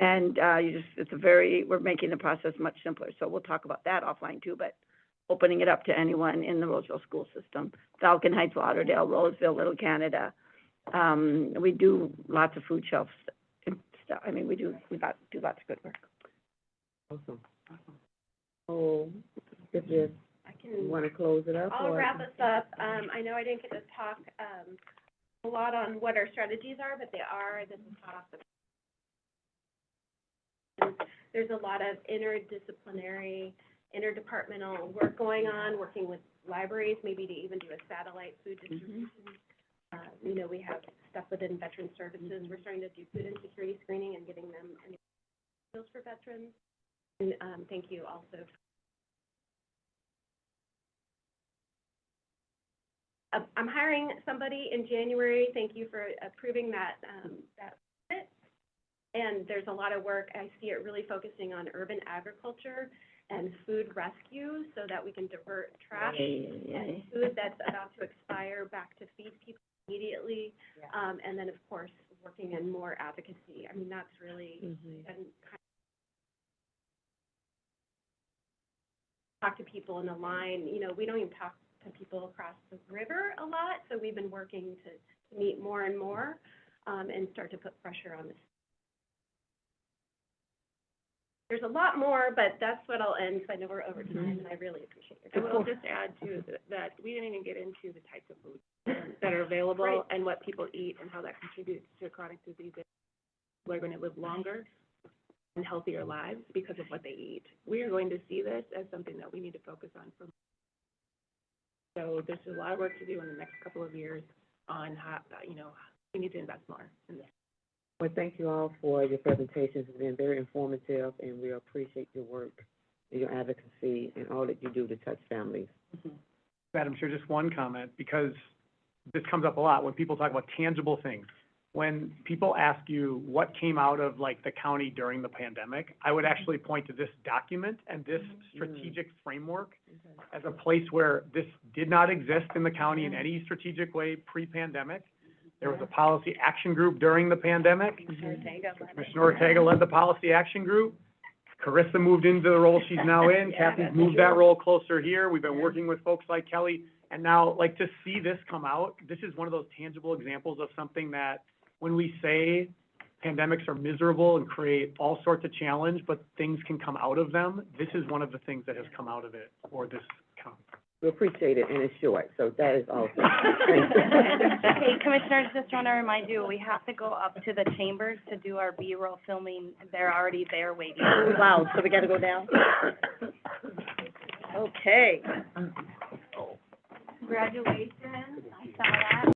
And, we're making the process much simpler, so we'll talk about that offline too, but opening it up to anyone in the Roseville school system, Falcon Heights, Lauderdale, Roseville, Little Canada. We do lots of food shelves and stuff, we do lots of good work. Awesome. Oh, if you want to close it up? I'll or- wrap us up. I know I didn't get to talk, a lot on what our strategies are, but this is hot off the. There's a lot of interdisciplinary, interdepartmental work going on, working with libraries, maybe to even do a satellite food distribution. We have stuff within Veteran Services. We're starting to do food insecurity screening and getting them meals for veterans. And, thank you also. I'm hiring somebody in January. Thank you for approving that, and there's a lot of work. I see it really focusing on urban agriculture and food rescue so that we can divert trash and food that's about to expire back to feed people immediately. And then, of course, working in more advocacy. That's really, and kind of talk to people in a line. We don't even talk to people across the river a lot, so we've been working to meet more and more and start to put pressure on this. There's a lot more, but that's what I'll end, because I know we're over time, and I really appreciate your And time. we'll just add to that we didn't even get into the types of foods that are available Right. and what people eat and how that contributes to chronic diseases. We're going to live longer and healthier lives because of what they eat. We are going to see this as something that we need to focus on. So there's a lot of work to do in the next couple of years on how, we need to invest more in this. Well, thank you all for your presentations. It's been very informative, and we appreciate your work and your advocacy and all that you do to touch families. Madam Chair, just one comment, because this comes up a lot when people talk about tangible things. When people ask you what came out of the county during the pandemic, I would actually point to this document and this strategic framework as a place where this did not exist in the county in any strategic way pre-pandemic. There was a policy action group during the pandemic. Commissioner Ortega led the policy action group. Carissa moved into the role she's now in. Kathy's moved that role closer here. We've been working with folks like Kelly. And now, to see this come out, this is one of those tangible examples of something that when we say pandemics are miserable and create all sorts of challenge, but things can come out of them, this is one of the things that has come out of it for this county. We appreciate it, and it's short, so that is awesome. Hey, Commissioners, just want to remind you, we have to go up to the chambers to do our B-roll filming. They're already there waiting. Wow, so we gotta go down? Okay. Congratulations, I saw that.